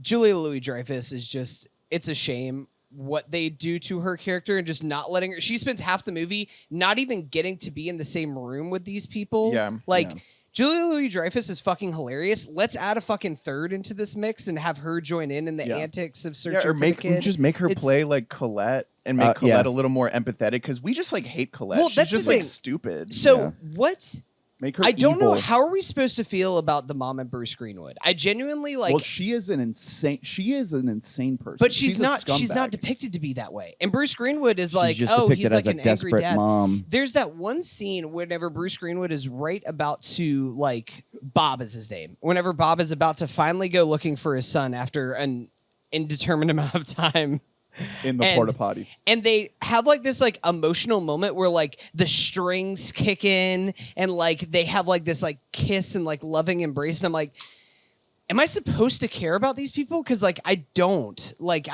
Julia Louis-Dreyfus is just, it's a shame what they do to her character and just not letting her. She spends half the movie not even getting to be in the same room with these people. Yeah. Like, Yeah. Julia Louis-Dreyfus is fucking hilarious. Let's add a fucking third into this mix and have her join in the Yeah. antics of Yeah, searching or for the kid. just make her It's- play like Colette and make yeah. Colette a little more empathetic because we just like hate Colette. Well, She's that's the just like thing. stupid. So Yeah. what? Make her I don't know. evil. How are we supposed to feel about the mom and Bruce Greenwood? I genuinely like. Well, she is an insane person. But she's a not. She's not scumbag. depicted to be that way. And Bruce Greenwood is She's like, just oh, depicted he's as like a an angry desperate dad. mom. There's that one scene whenever Bruce Greenwood is right about to like Bob is his name. Whenever Bob is about to finally go looking for his son after an indeterminate amount of time. in the and- porta potty. And they have like this like emotional moment where like the strings kick in and like they have like this like kiss and like loving embrace. And I'm like, am I supposed to care about these people? Because like I don't. Like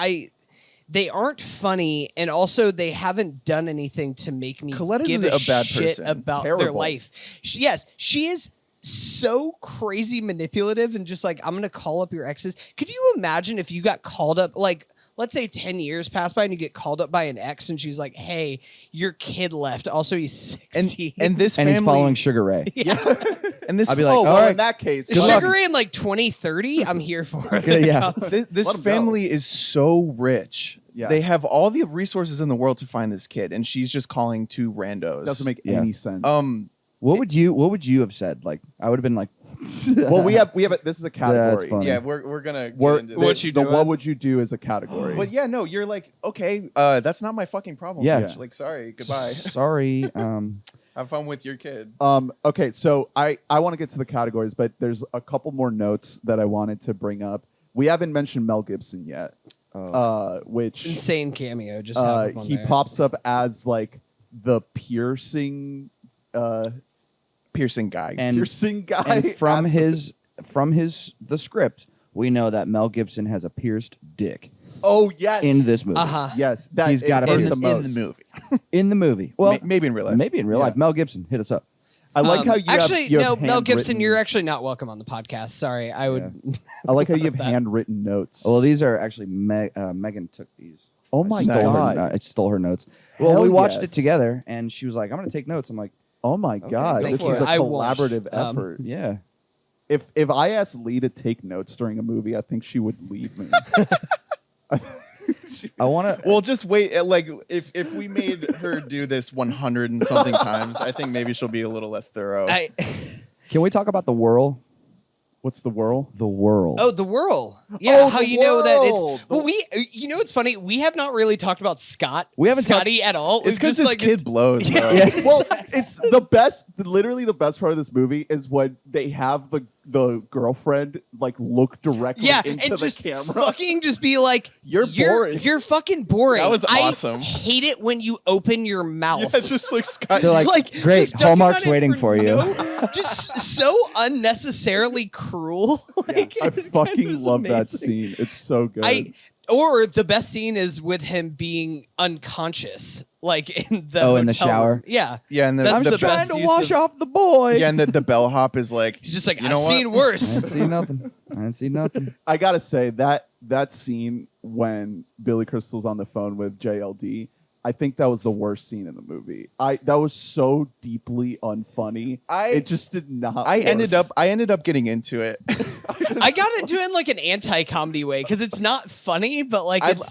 they aren't funny, and also they haven't done anything to make me Colette is give a bad shit person. about their Terrible. life. Yes, she is so crazy manipulative and just like, I'm gonna call up your exes. Could you imagine if you got called up, like let's say 10 years pass by and you get called up by an ex and she's like, hey, your kid left, also he's 60. and this And family he's following Sugar Ray. and this I'd be like, Oh, all well, right. in that case, Good luck. Sugar Ray in like 2030, I'm here for it. Yeah. this Let 'em family is so rich. Yeah. They have all the resources in the world to find this kid, and she's just calling two randos. doesn't make Yeah. any sense. What would you have said? Like, I would have been like, well, we have this is a category. funny. yeah, we're gonna get We're, into the, this. the what would you do is a category. But yeah, no, you're like, okay, that's not my fucking problem. Yeah. bitch. Like, sorry, goodbye. sorry. Have fun with your kid. Okay, so I want to get to the categories, but there's a couple more notes that I wanted to bring up. We haven't mentioned Mel Gibson yet, which Insane cameo. Just have him on he there. pops up as like the piercing Piercing guy. And- piercing guy. And from at- the script, we know that Mel Gibson has a pierced dick oh yes, in this movie. Uh-huh. yes, that He's got it a hurts piercing. the in most. the movie. In the movie. Well, Maybe in real life. maybe in real Yeah. life. Mel Gibson, hit us up. I like how you actually, have, you no, have Mel Gibson, handwritten- you're actually not welcome on the podcast. Sorry, I would. I like how you have handwritten notes. Well, these are actually Megan took these. oh my I stole god! Her, I stole her notes. Well, Hell we watched yes. it together, and she was like, "I'm going to take notes." I'm like, Oh my god! go This for is it. a I won't. collaborative effort. "Yeah." If I asked Lee to take notes during a movie, I think she would leave me. I want to. Well, just wait. Like, if we made her do this 100 and something times, I think maybe she'll be a little less thorough. Can we talk about the whirl? What's the whirl? The whirl. Oh, the whirl. Yeah, Oh, how the you know that whirl. it's well. You know what's funny? We have not really talked about Scott. We haven't talked- Scotty at all. it's We've because just, this kid blows, bro. Yeah. Well, it's the best. Literally, the best part of this movie is when they have the girlfriend like look directly yeah, into and the just camera. fucking just be like, You're boring. You're fucking boring. That was awesome. I hate it when you open your mouth. Yeah, it's just like Scott. They're like, great, just dunking Hallmark's on it waiting for you. just so unnecessarily cruel. Like, I it fucking was love that amazing. scene. It's so good. Or the best scene is with him being unconscious, like in the Oh, in the hotel shower? room. Yeah, Yeah, and That's I'm the just trying best to use wash of- off the boy. yeah, and the bellhop is like, he's just like, you know I've what? seen I worse. didn't see nothing. I didn't see nothing. I gotta say that scene when Billy Crystal's on the phone with JLD, I think that was the worst scene in the movie. That was so deeply unfunny. It just did not. I work. ended up getting into it. I got into it in like an anti-comedy way because it's not funny, but like it's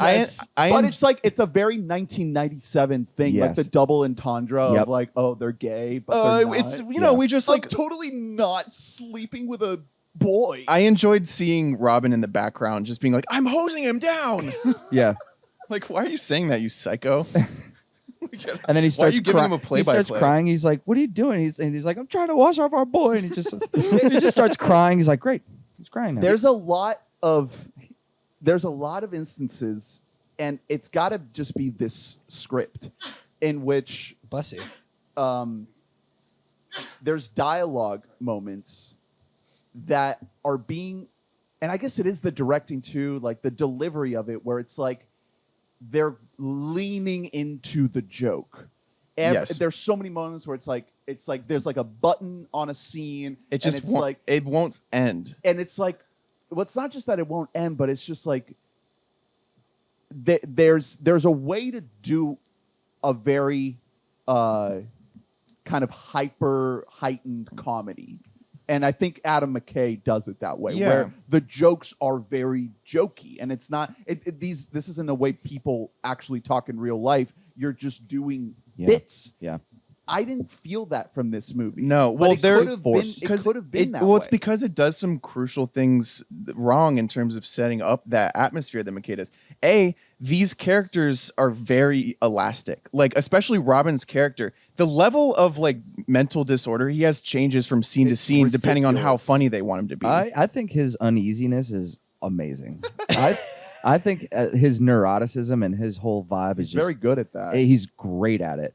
But it's like it's a very 1997 thing, like Yes. the double entendre Yep. of like, oh, they're gay, but they're not. it's we just like like totally not sleeping with a boy. I enjoyed seeing Robin in the background just being like, I'm hosing him down. Yeah. Like, why are you saying that, you psycho? And then he starts you giving him a He play-by-play? starts crying. He's like, "What are you doing?" He's like, "I'm trying to wash off our boy." And he just starts crying. He's like, "Great." He's crying now. There's a lot of there's a lot of instances, and it's got to just be this script in which Bless you. there's dialogue moments that are being, and I guess it is the directing too, like the delivery of it, where it's like they're leaning into the joke. Yes. There's so many moments where it's like there's like a button on a scene. It just and it's won't, like, it won't end. and it's like, well, it's not just that it won't end, but it's just like there's a way to do a very kind of hyper heightened comedy. And I think Adam McKay does it that way, Yeah. where the jokes are very jokey, and it's not. This isn't a way people actually talk in real life. You're just doing bits. Yeah. I didn't feel that from this movie. No, But well, it there could have been. It could have been that well, way. it's because it does some crucial things wrong in terms of setting up that atmosphere that McKay does. These characters are very elastic. Like, especially Robin's character, the level of like mental disorder he has changes from scene to It's scene depending on how ridiculous. funny they want him to be. I think his uneasiness is amazing. I think his neuroticism and his whole vibe is He's just very good at that. He's great at it.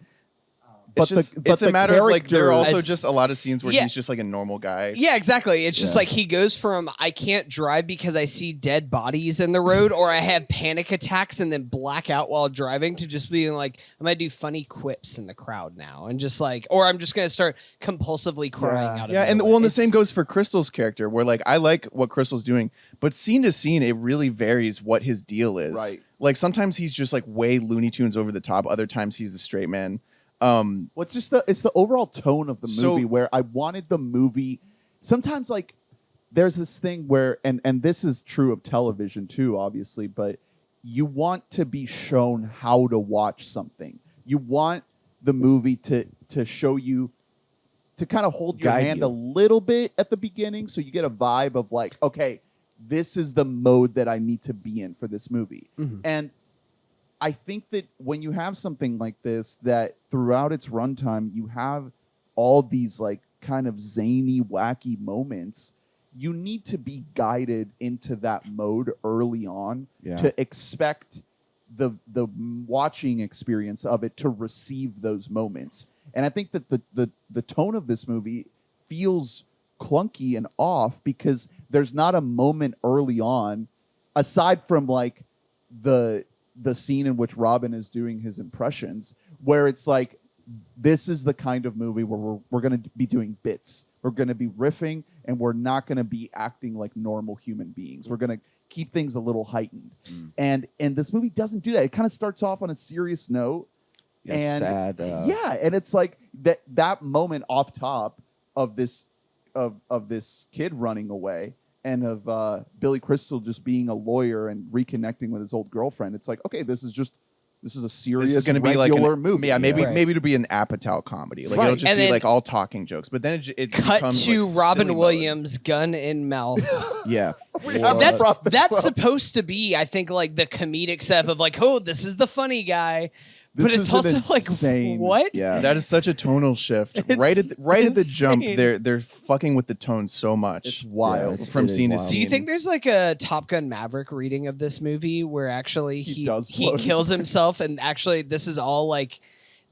But it's a matter of like there are also It's- just a lot of scenes where Yeah. he's just like a normal guy. Yeah, exactly. It's just Yeah. like he goes from I can't drive because I see dead bodies in the road or I have panic attacks and then black out while driving to just being like, I'm going to do funny quips in the crowd now. And just like, or I'm just going to start compulsively crying out of Yeah, and nowhere. well, and the It's- same goes for Crystal's character, where like I like what Crystal's doing, but scene to scene, it really varies what his deal is. Right. Like sometimes he's just like way Looney Tunes over the top. Other times he's a straight man. Well, it's just it's the overall tone of the So- movie where I wanted the movie. Sometimes like there's this thing where and this is true of television too, obviously, but you want to be shown how to watch something. You want the movie to show you, to kind of hold your Guide hand you. a little bit at the beginning, so you get a vibe of like, okay, this is the mode that I need to be in for this movie. And I think that when you have something like this, that throughout its runtime, you have all these like kind of zany, wacky moments, you need to be guided into that mode early on Yeah. to expect the watching experience of it to receive those moments. And I think that the tone of this movie feels clunky and off because there's not a moment early on, aside from like the scene in which Robin is doing his impressions, where it's like, this is the kind of movie where we're going to be doing bits. We're going to be riffing, and we're not going to be acting like normal human beings. We're going to keep things a little heightened. And this movie doesn't do that. It kind of starts off on a serious note. Yeah, And sad. yeah, and it's like that moment off top of this of this kid running away, and of Billy Crystal just being a lawyer and reconnecting with his old girlfriend. It's like, okay, this is a serious, This is going to be like regular movie. Yeah, maybe Right. maybe it'll be an Apatow comedy. Like Right. it'll just And be then like all talking jokes. But then it cut becomes, to like, Robin silly mode. Williams, gun in mouth. yeah. We have that's brought this that's up. supposed to be, I think, like the comedic step of like, oh, this is the funny guy, This but it's is an also like, insane- what? Yeah. That is such a tonal shift. It's right at the jump, insane. they're fucking with the tone so much. It's wild. it's- from it is scene to wild. Do you scene. think there's like a Top Gun Maverick reading of this movie where actually He does he blow his kills himself and actually this is all like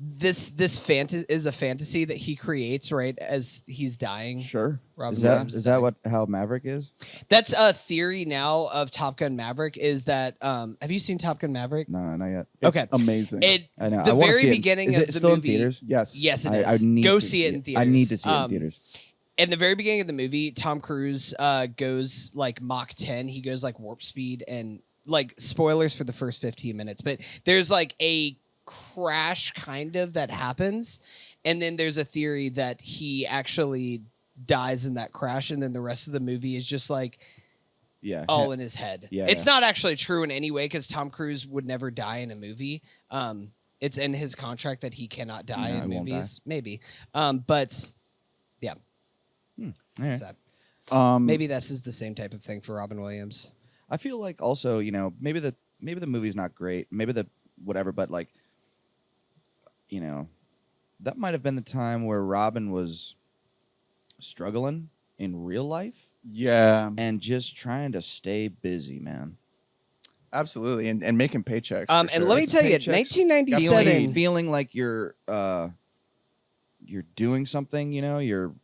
this fantasy is a fantasy that he creates right as he's dying? Sure. Robin Is that Williams is that how Maverick is? That's a theory now of Top Gun Maverick is that have you seen Top Gun Maverick? No, not yet. It's Okay. amazing. It I know. the I wanna very see it. beginning Is of it the still movie. in theaters? yes. Yes, it I is. need Go to see it in theaters. I need to see it in theaters. In the very beginning of the movie, Tom Cruise goes like Mach 10. He goes like warp speed and like spoilers for the first 15 minutes, but there's like a crash kind of that happens. And then there's a theory that he actually dies in that crash. And then the rest of the movie is just like Yeah. all in his head. Yeah, It's yeah. not actually true in any way because Tom Cruise would never die in a movie. It's in his contract that he cannot die No, in he won't movies. Maybe. But yeah. All right. Sad. Um, Maybe this is the same type of thing for Robin Williams. I feel like also, maybe the movie's not great, maybe the whatever, but like, that might have been the time where Robin was struggling in real life Yeah. and just trying to stay busy, man. Absolutely, and making paychecks. And for sure. let me tell you, Paychecks. 1997. feeling like you're doing something. You're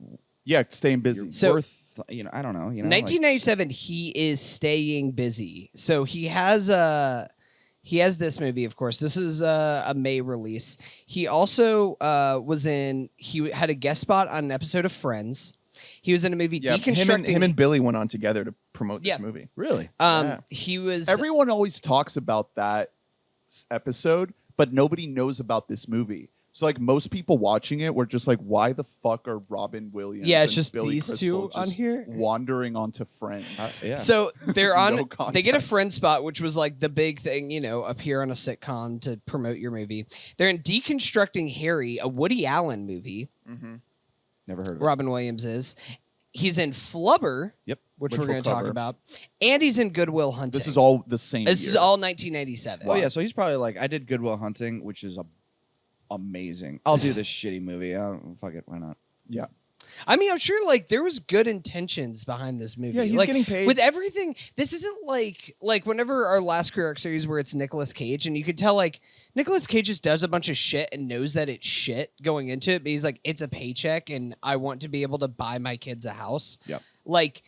Staying busy. So- worth. I don't know. 1997, he is staying busy. So he has this movie, of course. This is a May release. He also he had a guest spot on an episode of Friends. He was in a movie deconstructing. Him and Billy went on together to promote this Yeah. movie. Really? Yeah. He was Everyone always talks about that episode, but nobody knows about this movie. So like most people watching it were just like, why the fuck are Robin Williams? Yeah, it's and just Billy these Crystal two on just here? wandering onto Friends. Yeah. So they're on. No They get a context. friend spot, which was like the big thing, appear on a sitcom to promote your movie. They're in Deconstructing Harry, a Woody Allen movie. Never heard of it. Robin Williams is. He's in Flubber. Yep. Which Which we're we'll going to talk cover. about, and he's in Good Will Hunting. This is all the same. This is year. all 1997. Well, yeah. So he's probably like, I did Good Will Hunting, which is amazing. I'll do this shitty movie. Fuck it. Why not? Yeah. I mean, I'm sure like there was good intentions behind this movie. Yeah, he's like, getting paid. with everything. This isn't like whenever our last career arc series where it's Nicolas Cage, and you could tell like Nicolas Cage just does a bunch of shit and knows that it's shit going into it, but he's like, it's a paycheck, and I want to be able to buy my kids a house. Yep. Like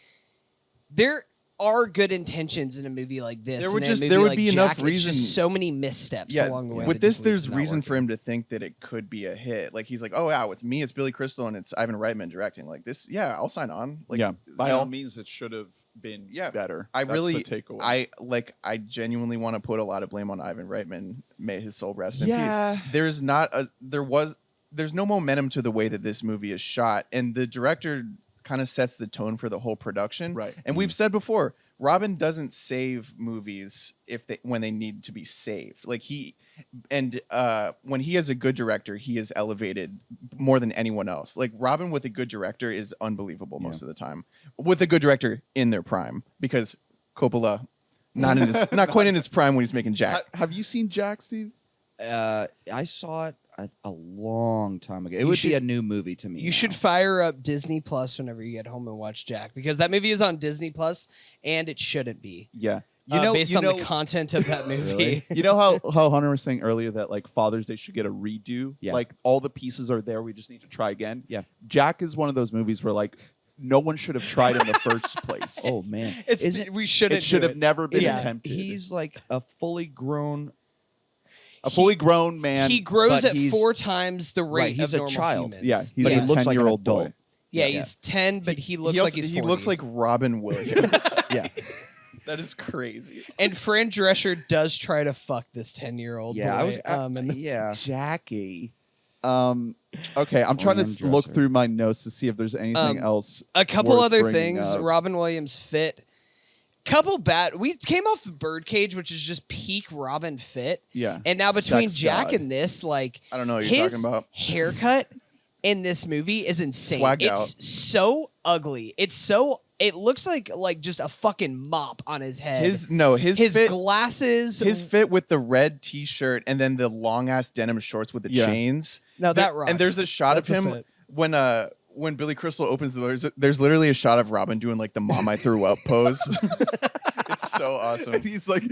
there are good intentions in a movie like this. There would and in a just- movie there would like be Jack, enough it's reason- just so many missteps along the way. With that this, just leads there's to not reason for working. him to think that it could be a hit. Like he's like, oh wow, it's me, it's Billy Crystal, and it's Ivan Reitman directing. Like this, yeah, I'll sign on. Like, yeah. By you know, all means, it should have been better. I That's really, the takeaway. I genuinely want to put a lot of blame on Ivan Reitman. May his soul rest in Yeah. peace. There's no momentum to the way that this movie is shot, and the director kind of sets the tone for the whole production. Right. And we've said before, Robin doesn't save movies when they need to be saved. Like when he has a good director, he is elevated more than anyone else. Like Robin with a good director is unbelievable most of the time. With a good director in their prime, because Coppola not quite in his prime when he's making Jack. Have you seen Jack, Steve? I saw it a long time ago. It would be a new movie to me. You should fire up Disney Plus whenever you get home and watch Jack, because that movie is on Disney Plus, and it shouldn't be. Yeah. Based on the content of that movie. Really? You know how Hunter was saying earlier that like Father's Day should get a redo? Yeah. Like all the pieces are there. We just need to try again. Yeah. Jack is one of those movies where like no one should have tried in the first place. Oh man, We shouldn't. It should do have never been Yeah. attempted. He's like a fully grown. a fully grown man. He grows but at he's- 4 times the rate Right, he's of a normal child. humans. Yeah, he's But a he looks like an 10-year-old adult. boy. Yeah, Yeah. he's 10, but he looks like he's 40. He looks like Robin Williams. Yeah, That is crazy. And Fran Drescher does try to fuck this 10-year-old boy. yeah. And Jackie. Okay, I'm trying to Fran look Drescher. through my notes to see if there's anything else. a couple worth other bringing things. up. Robin Williams fit. Couple bad. We came off Birdcage, which is just peak Robin fit. Yeah. And now between Sex Jack god. and this, like, I don't know what you're his talking about. haircut in this movie is insane. Swagged it's out. so ugly. It looks like just a fucking mop on his head. His fit, glasses. his fit with the red T-shirt and then the long ass denim shorts with the Yeah. chains. Now that rocks. And there's a shot That's a of him fit. when Billy Crystal opens the doors. There's literally a shot of Robin doing like the "Mom, I threw up" pose. It's so awesome. And he's like,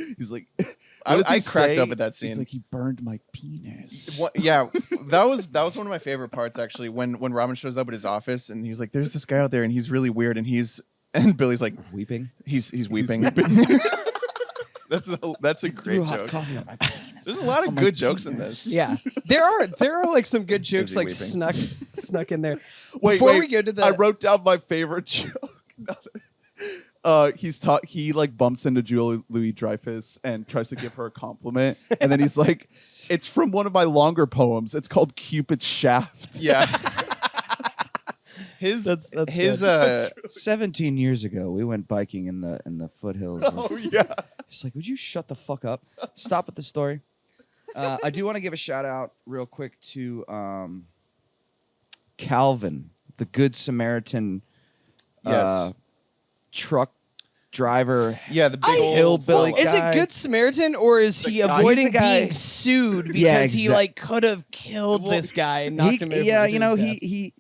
I what does he cracked say? up at that scene. He's like, he burned my penis. Yeah, that was one of my favorite parts actually. When Robin shows up at his office and he's like, "There's this guy out there and he's really weird," and Billy's like, weeping. he's weeping. That's a great joke. coffee on my penis. There's a lot of good jokes in this. Yeah, there are like some good jokes he like weeping? snuck in there. Wait, Before we go to the, I wrote down my favorite joke. He like bumps into Julia Louis-Dreyfus and tries to give her a compliment, and then he's like, "It's from one of my longer poems. It's called Cupid's Shaft." Yeah. That's 17 years ago, we went biking in the foothills. Oh yeah. He's like, would you shut the fuck up? Stop with the story. I do want to give a shout out real quick to Calvin, the Good Samaritan Yes. truck driver. Yeah, the big old hillbilly Is it guy. Good Samaritan or is he guy- avoiding he's the guy- being sued because Yeah, he like could have killed this guy and knocked him over? Yeah, to you know, his death?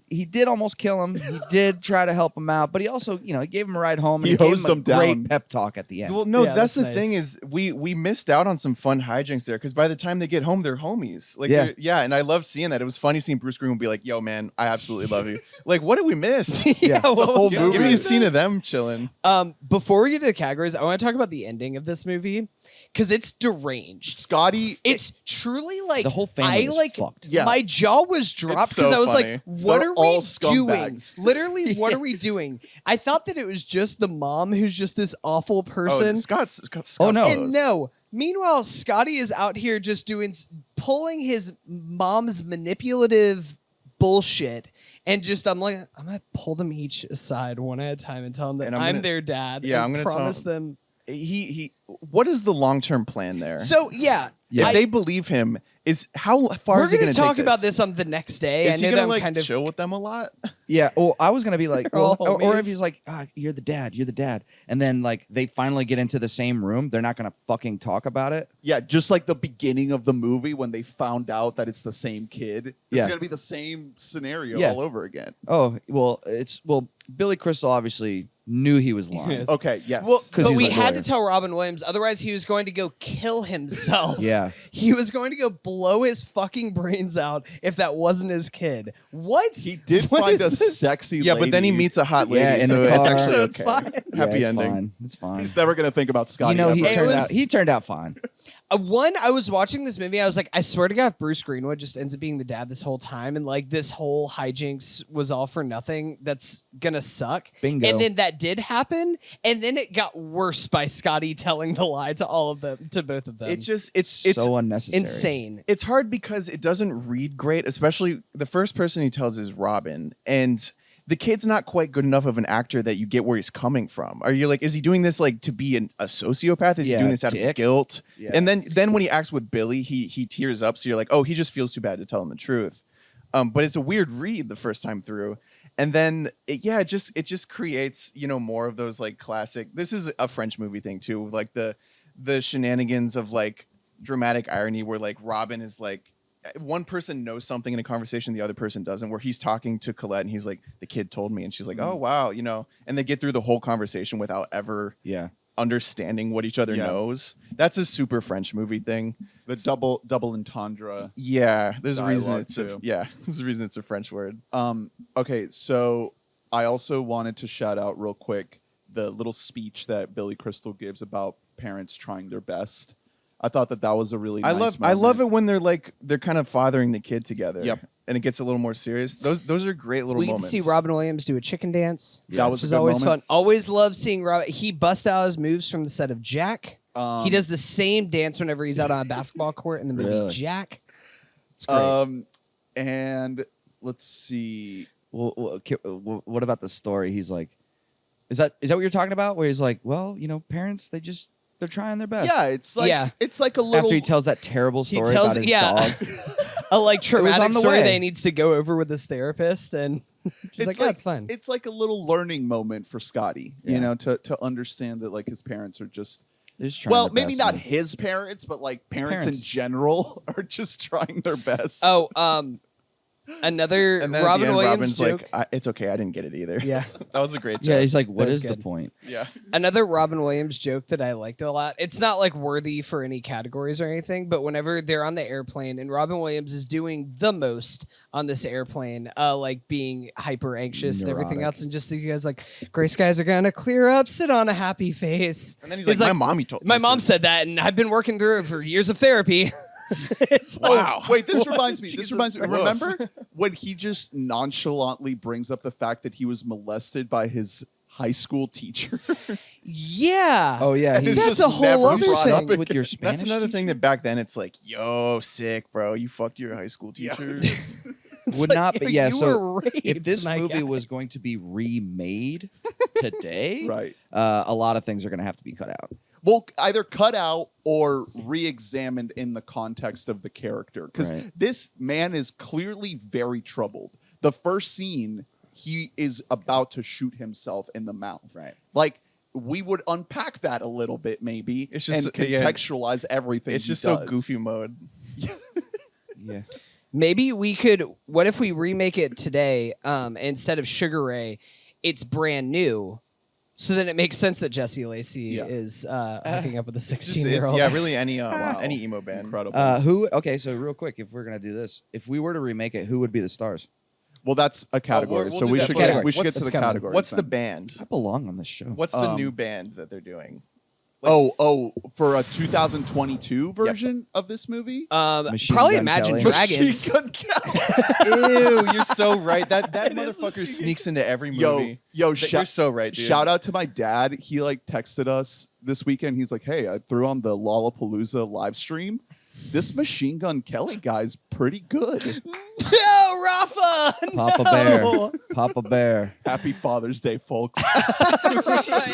he did almost kill him. He did try to help him out, but he also, you know, he gave him a ride home and He he gave hosed him a him down. great pep talk at the end. Well, no, Yeah, that's the that's thing nice. is we missed out on some fun hijinks there because by the time they get home, they're homies. Like, Yeah. yeah, and I loved seeing that. It was funny seeing Bruce Greenwood be like, "Yo, man, I absolutely love you." Like, what did we miss? Yeah, the what whole was movie. Give me a is scene of them chilling. Before we get to the categories, I want to talk about the ending of this movie because it's deranged. Scotty. It's truly like The whole family I was like. fucked. Yeah. My jaw was dropped It's so because I was funny. like, "What They're are we all doing? scumbags. Literally, what are we doing?" I thought that it was just the mom who's just this awful person. Scott Oh, no. And no. Meanwhile, Scotty is out here just pulling his mom's manipulative bullshit, and just I'm gonna pull them each aside one at a time and tell them that And I'm I'm gonna- their dad. yeah, and I'm gonna tell promise them. he what is the long-term plan there? So yeah, if they believe him, is how far we're is he going going to to talk about this on the next day. Is I he know going that to I'm like kind of chill with them a lot? Yeah, well, I was gonna be like, They're all or if homies. he's like, you're the dad, and then like they finally get into the same room, they're not gonna fucking talk about it. Yeah, just like the beginning of the movie when they found out that it's the same kid. It's Yeah. gonna be the same scenario Yeah. all over again. Oh well, Billy Crystal obviously knew he was lying. Yes. Okay, yes. Well, 'Cause but he's we a had lawyer. to tell Robin Williams, otherwise he was going to go kill himself. Yeah. He was going to go blow his fucking brains out if that wasn't his kid. What? he did What find is a this? sexy Yeah, but then he lady. meets a hot lady, Yeah, in so the it's car. actually So it's okay. fine. Happy it's ending. Fine. It's fine. He's never gonna think about Scotty. You know, ever. he turned out fine. One, I was watching this movie. I was like, I swear to God, if Bruce Greenwood just ends up being the dad this whole time, and like this whole hijinks was all for nothing. That's gonna suck. Bingo. And then that did happen, and then it got worse by Scotty telling the lie to all of them, to both of them. It's just it's So unnecessary. insane. it's hard because it doesn't read great, especially the first person he tells is Robin, and the kid's not quite good enough of an actor that you get where he's coming from. Are you like, is he doing this like to be a sociopath? Is he Yeah, doing this out of dick. guilt? Yeah. And then when he acts with Billy, he tears up. So you're like, oh, he just feels too bad to tell him the truth. But it's a weird read the first time through. And then it just creates, more of those like classic. This is a French movie thing too, like the shenanigans of like dramatic irony where like Robin is like, one person knows something in a conversation the other person doesn't, where he's talking to Colette and he's like, the kid told me, and she's like, oh wow, and they get through the whole conversation without ever Yeah. understanding what each other Yeah. knows. That's a super French movie thing. the double entendre. Yeah, there's a reason Dialogue, it's too. there's a reason it's a French word. Okay, so I also wanted to shout out real quick the little speech that Billy Crystal gives about parents trying their best. I thought that was a really nice I love moment. it when they're kind of fathering the kid together. Yep. And it gets a little more serious. Those are great little We get to moments. see Robin Williams do a chicken dance. That was Which a is good always moment. fun. Always love seeing Robin. He busts out his moves from the set of Jack. He does the same dance whenever he's out on a basketball court in the movie Really? Jack. It's great. And let's see. Well, what about the story? He's like, is that what you're talking about? Where he's like, well, parents, they're trying their best. Yeah, it's like Yeah. it's like a little. After he tells that terrible He story tells- about his yeah. dog. A like traumatic on the story way. that he needs to go over with his therapist, and she's like, "Yeah, it's fine." It's like a little learning moment for Scotty, Yeah. to understand that like his parents are just. They're just trying Well, their maybe best, not man. his parents, but like parents in Parents. general are just trying their best. Oh, another and then Robin at the end, Williams Robin's joke. like, it's okay, I didn't get it either. Yeah. That was a great joke. Yeah, he's like, what That's is the good. point? Yeah. Another Robin Williams joke that I liked a lot. It's not like worthy for any categories or anything, but whenever they're on the airplane and Robin Williams is doing the most on this airplane, like being hyper anxious and everything Neurotic. else, and just you guys like, gray skies are gonna clear up, sit on a happy face. And then he's like, my mommy told me. My mom said that, and I've been working through it for years of therapy. It's like, Wow. Wait, this reminds me. Jesus This reminds me. Christ. Remember when he just nonchalantly brings up the fact that he was molested by his high school teacher? yeah. Oh yeah, It's he's That's just a whole never other brought up thing. again. with your Spanish. That's another thing teacher? that back then it's like, yo, sick, bro. You fucked your high school Yeah. teacher. It's would like, not yo, be. Yeah, you so were raped, if this my movie guy. was going to be remade today, Right. a lot of things are going to have to be cut out. Well, either cut out or re-examined in the context of the character, because Right. this man is clearly very troubled. The first scene, he is about to shoot himself in the mouth. Right. Like we would unpack that a little bit maybe It's just- and contextualize everything. It's he just does. so goofy mode. Yeah. Maybe we could. What if we remake it today? Instead of Sugar Ray, it's brand new. So then it makes sense that Jesse Lacey is hooking up with a It's just- 16-year-old. yeah, really any emo band. Incredible. Who? Okay, so real quick, if we're gonna do this, if we were to remake it, who would be the stars? Well, that's a category, we'll so do we that should later. get we should What's- get to the that's coming. categories. What's the then. band? I belong on this show. What's the new band that they're doing? For a 2022 version of this movie? Machine Probably Gun Imagine Kelly. Dragons. Machine Gun Kelly. Ew, you're so right. That motherfucker sneaks into every movie. Yo, You're so right, dude. Shout out to my dad. He like texted us this weekend. He's like, "Hey, I threw on the Lollapalooza live stream. This Machine Gun Kelly guy's pretty good. No, Rafa. Papa no. Bear. Papa Bear. Happy Father's Day, folks."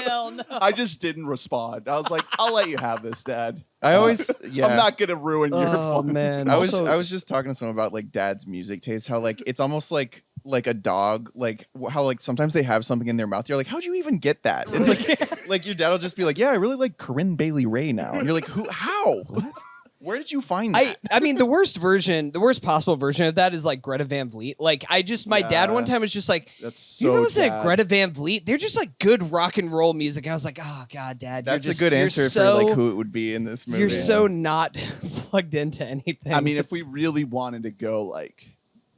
Hell no. I just didn't respond. I was like, "I'll let you have this, Dad. I always, yeah. I'm not gonna ruin your Oh fun." man. I was Also- I was just talking to someone about like dad's music taste. How like it's almost like a dog. Like how like sometimes they have something in their mouth. You're like, how'd you even get that? It's like your dad will just be like, yeah, I really like Corinne Bailey Ray now, and you're like, who? How? What? Where did you find that? I mean, the worst possible version of that is like Greta Van Vliet. Like, my dad one time was just like, That's you ever so listen to dad. Greta Van Vliet? They're just like good rock and roll music. And I was like, oh God, Dad, That's you're just, a good you're answer so, for like who it would be in this movie. You're so not plugged into anything. I mean, if we It's- really wanted to go like,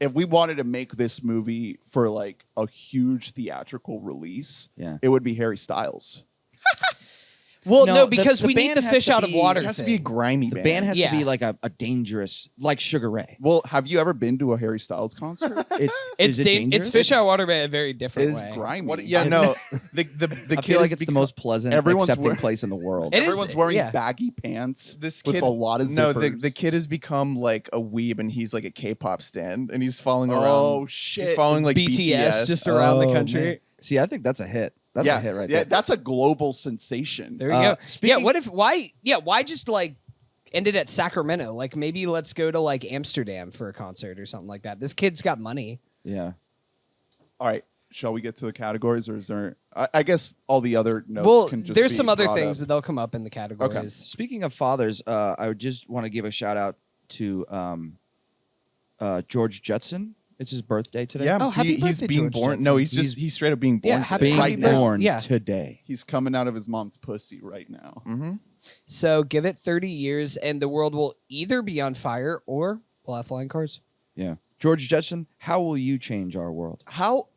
if we wanted to make this movie for like a huge theatrical release, Yeah. it would be Harry Styles. well, No, no, because the we need band the has fish to out of be- water. It has to thing. be a grimy The band. band has Yeah. to be like a dangerous, like Sugar Ray. Well, have you ever been to a Harry Styles concert? It's It's is it dangerous? it's fish out of water, but in a very different It's way. grimy. What? Yeah, It's- no. The I kid feel like has it's the become- most pleasant, Everyone's accepting wearing- place in the world. It is- Everyone's wearing yeah. baggy pants This with kid, a lot of zippers. no, the kid has become like a weeb, and he's like a K-pop stan, and he's following around. Oh shit! He's following like BTS just around the Oh, country. man. See, I think that's a hit. That's yeah, a hit right yeah, there. that's a global sensation. There you go. speaking- Why just like end it at Sacramento? Like maybe let's go to like Amsterdam for a concert or something like that. This kid's got money. Yeah. All right, shall we get to the categories, or is there? I guess all the other notes Well, can just there's be some other brought things, up. but they'll come up in the categories. Speaking of fathers, I would just want to give a shout out to George Jetson. It's his birthday today. Yeah, Oh, happy he's birthday, being George born. Jetson. No, he's straight up being born. Yeah, happy- being Right now. born Yeah. today. He's coming out of his mom's pussy right now. Mm-hmm. So give it 30 years, and the world will either be on fire or we'll have flying cars. Yeah. George Jetson, how will you change our world? How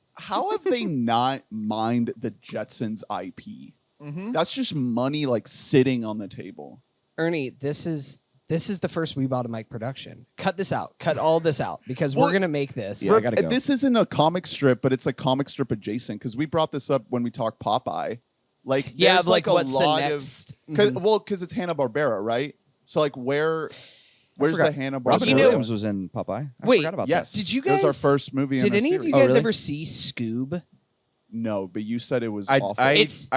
have they not mined the Jetsons IP? Mm-hmm. That's just money like sitting on the table. Ernie, this is the first We Bought a Mic production. Cut this out. Cut all this out because Well, we're gonna make this. Yeah, I gotta go. This isn't a comic strip, but it's like comic strip adjacent because we brought this up when we talked Popeye. Like, Yeah, there's like a what's the lot next? of Mhm. because it's Hanna-Barbera, right? So like where's forgot. the Hanna-Barbera? Robin You know- Williams was in Popeye. I Wait, forgot about Yes. that. Did you It was guys? our first movie. Did in a any of you series. guys really? ever see Scoob? No, but you said it was awful. It's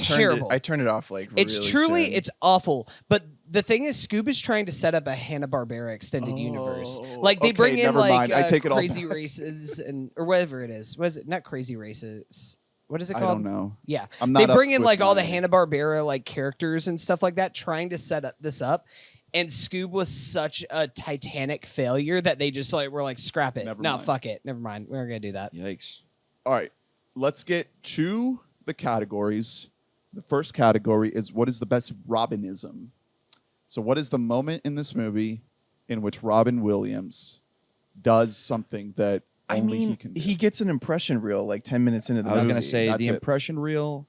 terrible. I turned it off like. It's really truly soon. it's awful. But the thing is, Scoob is trying to set up a Hanna-Barbera extended universe. Like they okay, bring in never like mind. I take it all crazy back. races and or whatever it is. Was it not crazy races? What is it I called? don't know. Yeah, I'm they not bring up in with like all the my- Hanna-Barbera like characters and stuff like that, trying to set this up. And Scoob was such a titanic failure that they just like were like, scrap it. Never No, mind. fuck it. Never mind. We're gonna do that. Yikes. All right, let's get to the categories. The first category is what is the best Robinism? So what is the moment in this movie in which Robin Williams does something that I only mean, he can do? he gets an impression reel like 10 minutes into the I was movie. going to say That's the it. impression reel.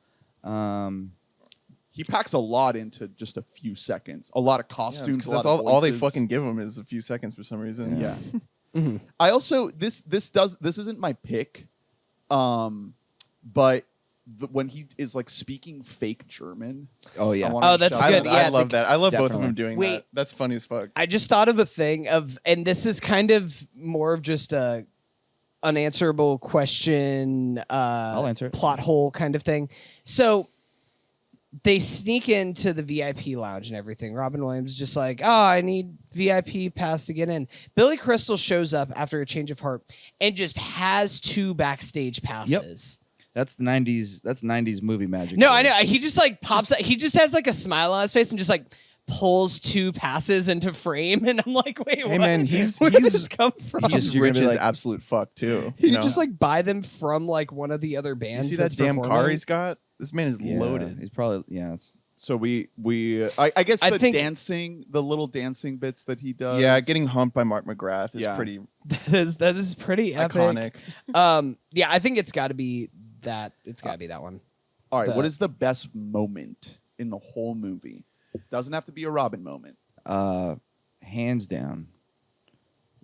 He packs a lot into just a few seconds. A lot of Yeah, costumes. 'cause a that's lot of all they voices. fucking give him is a few seconds for some reason. Yeah. Mm-hmm. I also this isn't my pick, but when he is like speaking fake German. Oh, yeah. I wanted Oh, to that's shout good. out. I Yeah, love the- that. I love both of Definitely. them doing Wait. that. That's funny as fuck. I just thought of a thing and this is kind of more of just a unanswerable question, I'll answer it. plot hole kind of thing. So they sneak into the VIP lounge and everything. Robin Williams is just like, oh, I need VIP pass to get in. Billy Crystal shows up after a change of heart and just has 2 backstage passes. That's the 90s. That's 90s movie magic. No, I know. He just like pops. He just has like a smile on his face and just like pulls 2 passes into frame, and I'm like, wait, Hey what? man, Where did this come from? he's You're gonna rich be as like- absolute fuck too. You You know? just like buy them from like one of the other you bands. see that that's damn car performing? he's got? This man is Yeah, loaded. He's probably It's, So I guess I the think- dancing, the little dancing bits that he does. Yeah, getting humped by Mark McGrath is Yeah. pretty That is pretty epic. iconic. Yeah, I think it's got to be that. It's got to be that one. All right, the- what is the best moment in the whole movie? Doesn't have to be a Robin moment. hands down,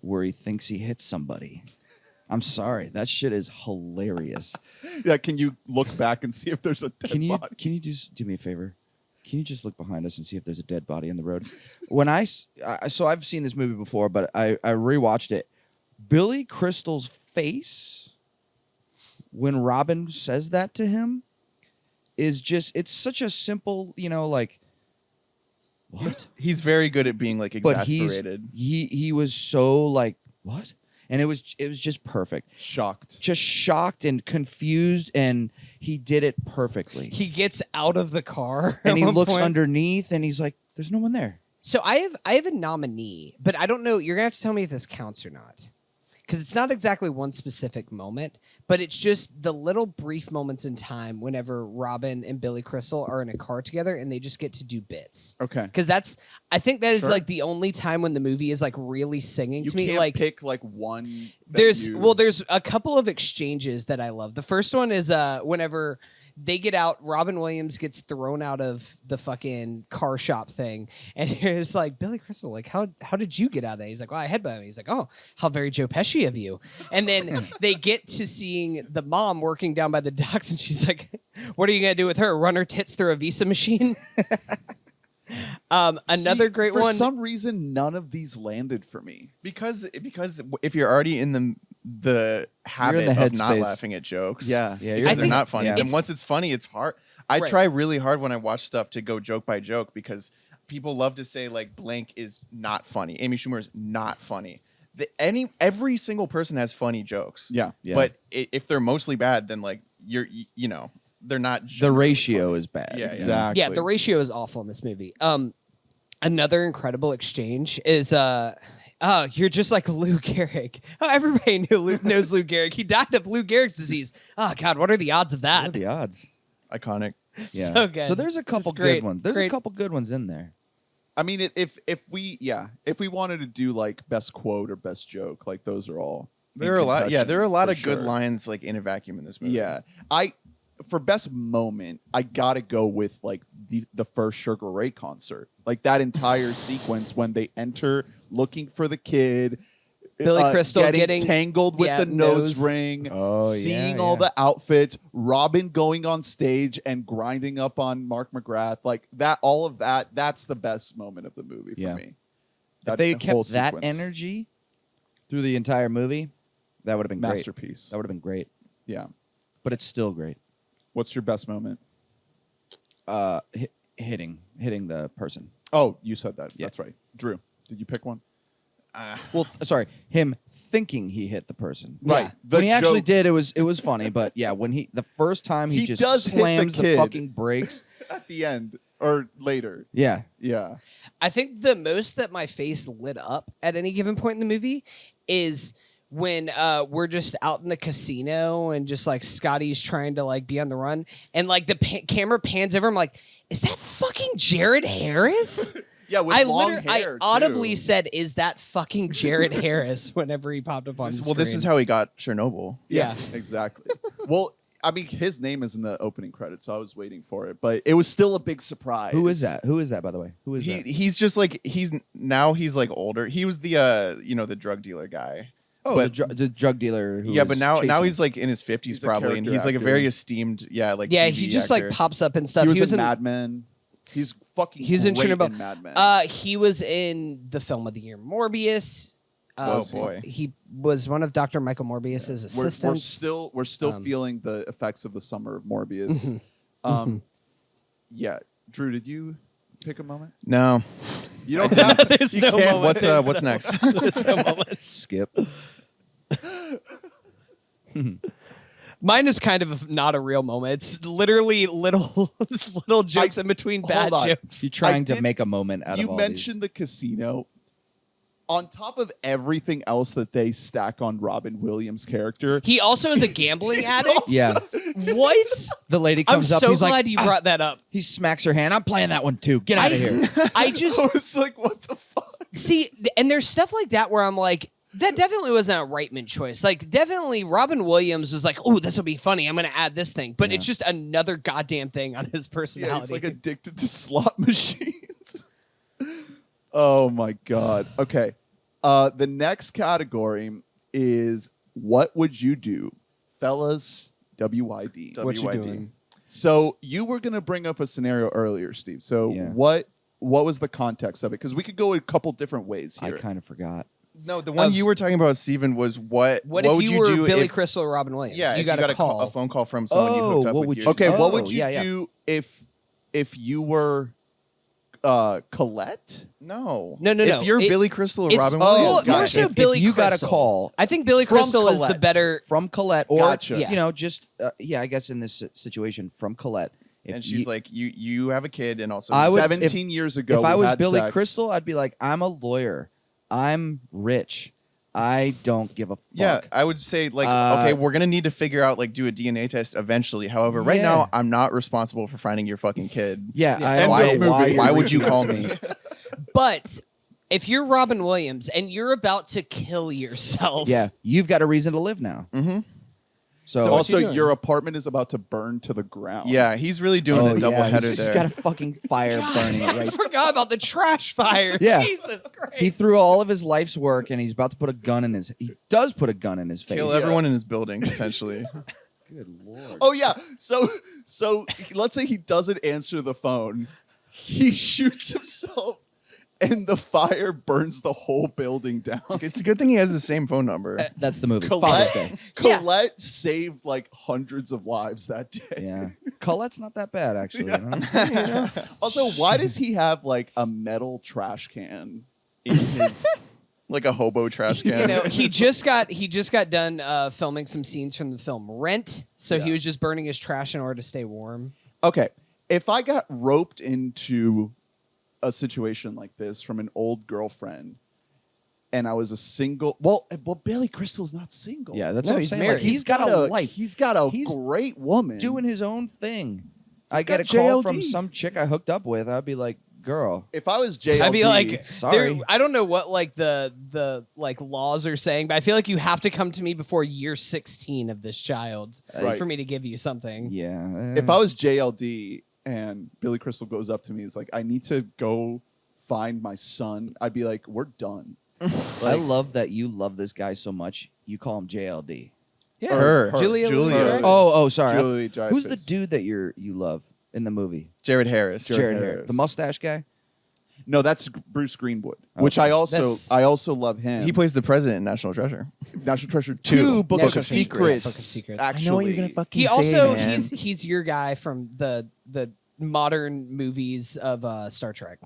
where he thinks he hits somebody. I'm sorry, that shit is hilarious. Yeah, can you look back and see if there's a dead Can you body? just do me a favor? Can you just look behind us and see if there's a dead body in the road? When so I've seen this movie before, but I rewatched it. Billy Crystal's face when Robin says that to him is just, it's such a simple, like, what? He's very good at being like But exasperated. he was so like, what? And it was just perfect. Shocked. Just shocked and confused, and he did it perfectly. He gets out of the car And at he one looks point. underneath, and he's like, "There's no one there." So I have a nominee, but I don't know. You're gonna have to tell me if this counts or not, because it's not exactly one specific moment, but it's just the little brief moments in time whenever Robin and Billy Crystal are in a car together and they just get to do bits. Okay. Because I think that is Sure. like the only time when the movie is like really singing You to me. can't Like pick like one. that there's you- there's a couple of exchanges that I love. The first one is whenever they get out, Robin Williams gets thrown out of the fucking car shop thing, and it's like, Billy Crystal, like how did you get out of there? He's like, well, I headbutted him. He's like, oh, how very Joe Pesci of you. And then they get to seeing the mom working down by the docks, and she's like, what are you gonna do with her? Run her tits through a Visa machine? Another See, great for one. some reason, none of these landed for me. Because if you're already in the habit the of not headspace. laughing at jokes, Yeah. Yeah, because I they're think not funny. yeah. And once it's funny, it's hard. I Right. try really hard when I watch stuff to go joke by joke because people love to say like blank is not funny. Amy Schumer is not funny. Every single person has funny jokes. Yeah. Yeah. But if they're mostly bad, then like they're not. The generally ratio funny. is bad. Yeah, yeah. Exactly. Yeah, the ratio is awful in this movie. Another incredible exchange is oh, you're just like Lou Gehrig. Oh, everybody knows Lou Gehrig. He died of Lou Gehrig's disease. Oh God, what are the odds of What are that? the odds? Iconic. Yeah. So good. So there's a couple Just great, good ones. There's a great. couple good ones in there. I mean, if we wanted to do like best quote or best joke, like those are all. There are a lot. Yeah, there are a lot for of good sure. lines like in a vacuum in this movie. Yeah, for best moment, I gotta go with like the first Sugar Ray concert, like that entire sequence when they enter looking for the kid. Billy Crystal getting tangled with yeah, the nose nose. ring, Oh, seeing yeah, all yeah. the outfits, Robin going on stage and grinding up on Mark McGrath, like that. All of that. That's the best moment of the movie for Yeah. me. If they whole kept that sequence. energy through the entire movie, that would have been great. Masterpiece. That would have been great. Yeah. But it's still great. What's your best moment? Hitting the person. Oh, you said that. Yeah. That's right. Drew, did you pick one? Well, sorry, him thinking he hit the person. Right. Yeah. The When he actually joke- did, it was funny. But yeah, when the first time he just does hit the slams the kid. fucking brakes. At the end or later. Yeah. Yeah. I think the most that my face lit up at any given point in the movie is when we're just out in the casino and just like Scotty's trying to like be on the run and like the camera pans over. I'm like, is that fucking Jared Harris? Yeah, with long hair. I audibly too. said, "Is that fucking Jared Harris?" Whenever he popped up on the screen. This is how he got Chernobyl. Yeah. Exactly. Well, I mean, his name is in the opening credits, so I was waiting for it, but it was still a big surprise. Who is that? Who is that, by the way? Who is that? He's just like he's like older. He was the the drug dealer guy. Oh, but- the drug dealer. Who Yeah, was but now chasing he's like in his 50s He's a probably, and character he's like a actor. very esteemed like yeah, TV he just actor. like pops up and stuff. He was in in Mad Men. He's fucking He was in great Chernobyl. in Mad Men. He was in the film of the year, Morbius. Oh, boy. He was one of Dr. Michael Morbius's assistants. We're still Um, feeling the effects of the summer of Morbius. Yeah. Drew, did you pick a moment? No, You don't have There's you no can't- moment. what's next? There's no moments. Skip. Mine is kind of not a real moment. It's literally little jokes in between bad hold on. jokes. You're trying I to did- make a moment out of You all mentioned the casino. On top of everything else that they stack on Robin Williams' character, He also is a gambling addict. these. Yeah. What? The lady I'm comes up. so He's glad like, you brought that up. he smacks her hand. I'm playing that one too. Get out of here. I just I was like, what the fuck? see, and there's stuff like that where I'm like, that definitely wasn't a Reitman choice. Like, definitely Robin Williams was like, oh, this will be funny. I'm going to add this thing. But it's just another goddamn thing on his personality. Yeah, he's like addicted to slot machines. Oh my god. Okay. The next category is what would you do, fellas? WYD. What you WYD. doing? So you were gonna bring up a scenario earlier, Steve. So Yeah. what was the context of it? Because we could go a couple different ways I here. kind of forgot. No, the one Of- you were talking about, Steven, was what What would if you were do Billy if, Crystal or Robin Williams? Yeah, you if got a call. a phone call from someone you hooked up what with would years you- Okay, ago. what would you yeah, yeah. do if you were Colette? No. No. If you're It- Billy Crystal or it's- Robin oh, Williams. Well, gotcha. more so If Billy you got a Crystal. call I think Billy from Crystal is the Colette. better. From Colette, or Gotcha. Yeah. you know, just I guess in this situation from Colette. If and she's you- like, you have a kid, and also I would- 17 years ago, if I we was had Billy sex. Crystal, I'd be like, I'm a lawyer. I'm rich. I don't give a fuck. Yeah, I would say like, okay, we're gonna need to figure out like do a DNA test eventually. However, right Yeah. now I'm not responsible for finding your fucking kid. Yeah, I End don't of know movie. Why would you call me? But if you're Robin Williams and you're about to kill yourself, Yeah, you've got a reason to live now. Mm-hmm. So, So what Also, you doing? your apartment is about to burn to the ground. Yeah, he's really doing a double header he's there. got a fucking fire burning it I right. forgot about the trash fire. Yeah. Jesus Christ. He threw all of his life's work, and he's about to put a gun in his. He does put a gun in his face. Kill everyone in his building potentially. Good lord. Oh yeah. So let's say he doesn't answer the phone. He shoots himself, and the fire burns the whole building down. It's a good thing he has the same phone number. That's the movie. Father's Day. Colette saved like hundreds of lives that day. Yeah, Colette's not that bad actually. You know? Also, why does he have like a metal trash can in his? Like a hobo trash can. You know, he just got done filming some scenes from the film Rent, so he was just burning his trash in order to stay warm. Okay, if I got roped into a situation like this from an old girlfriend, and I was a single, well, Billy Crystal's not single. Yeah, that's No, what I'm he's saying. married. Like, he's got a life. He's got a He's great woman doing his own thing. I get a got call JLD. from some chick I hooked up with. I'd be like, girl. If I was JLD, I'd be like, sorry. I don't know what like the like laws are saying, but I feel like you have to come to me before year 16 of this child Right. for me to give you something. Yeah. if I was JLD and Billy Crystal goes up to me, is like, I need to go find my son. I'd be like, we're done. I love that you love this guy so much. You call him JLD. Yeah, Her. Julia. Julia. Louis-Dreyfus. Oh, sorry. Julie Who's the Dreyfus. dude that you love in the movie? Jared Harris. Jared Harris. Harris. The mustache guy? No, that's Bruce Greenwood, which Okay. I also That's- love him. He plays the president in National Treasure. National Treasure 2, Two, Book National of Secrets. Secrets. Book of Secrets. Actually, He also he's your guy from the modern movies of Star Trek.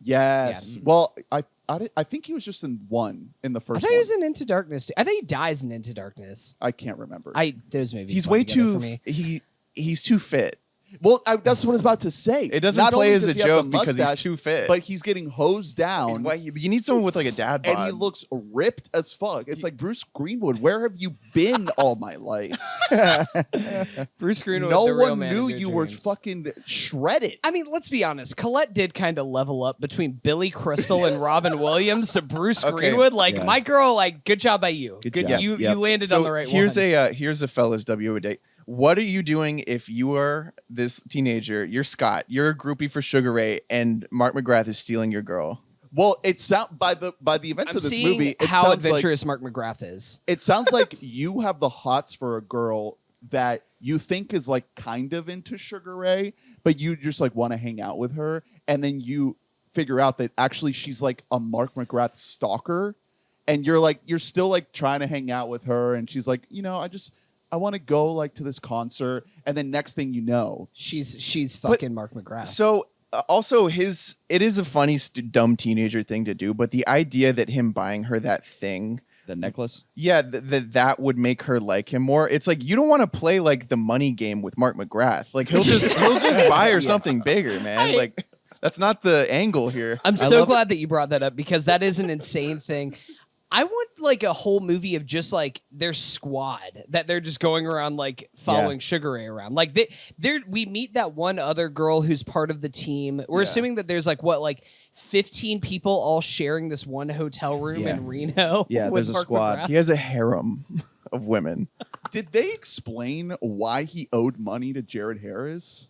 yes. Yeah. Well, I think he was just in one in the I first thought he was one. in Into Darkness. I think he dies in Into Darkness. I can't remember. Those movies. He's blend way together too. for me. He's too fit. Well, that's what I was about to say. It doesn't Not play only as does a he have the joke because he's mustache, too fit. but he's getting hosed down. Why- you need someone with like a dad bod. And he looks ripped as fuck. It's like, Bruce Greenwood, where have you been all my life? Bruce Greenwood. No the real one man knew of your you were dreams. fucking shredded. I mean, let's be honest. Colette did kind of level up between Billy Crystal and Robin Williams to Bruce Okay. Greenwood. Like Yeah. my girl, like good job by you. Good Good, job. you Yep. landed So on the right here's one. here's a fella's WOD. What are you doing if you are this teenager? You're Scott. You're a groupie for Sugar Ray, and Mark McGrath is stealing your girl. Well, it sound by the events I'm of this seeing movie, it how sounds like adventurous Mark McGrath is. it sounds like you have the hots for a girl that you think is like kind of into Sugar Ray, but you just like want to hang out with her, and then you figure out that actually she's like a Mark McGrath stalker, and you're still like trying to hang out with her, and she's like, I want to go like to this concert, and then next thing you know, She's fucking Mark McGrath. So also it is a funny dumb teenager thing to do, but the idea that him buying her that thing The necklace. Yeah, that would make her like him more. It's like you don't want to play like the money game with Mark McGrath. Like he'll just buy her something bigger, man. Like that's not the angle here. I'm so glad that you brought that up because that is an insane thing. I want like a whole movie of just like their squad that they're just going around like following Sugar Ray around. Like we meet that one other girl who's part of the team. We're assuming that there's like 15 people all sharing this one hotel room in Reno. Yeah, with there's a Mark squad. McGrath. He has a harem of women. Did they explain why he owed money to Jared Harris?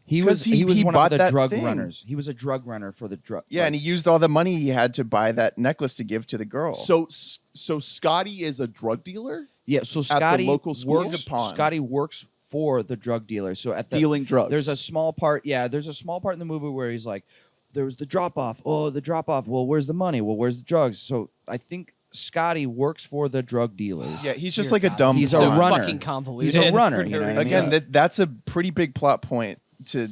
He 'Cause was he one bought of the that drug thing. runners. He was a drug runner for the drug. Yeah, and he used all the money he had to buy that necklace to give to the girl. So Scotty is a drug dealer So at Scotty the local school? works. He's a pawn. Scotty works for the drug dealer. So at Stealing drugs. There's a small part. Yeah, there's a small part in the movie where he's like, "There was the drop off. Oh, the drop off. Well, where's the money? Well, where's the drugs?" So I think Scotty works for the drug dealers. yeah, he's just Dear like a God, dumb. He's so a runner. fucking convoluted. He's a runner, for you know no what I mean? reason. Again, that's a pretty big plot point to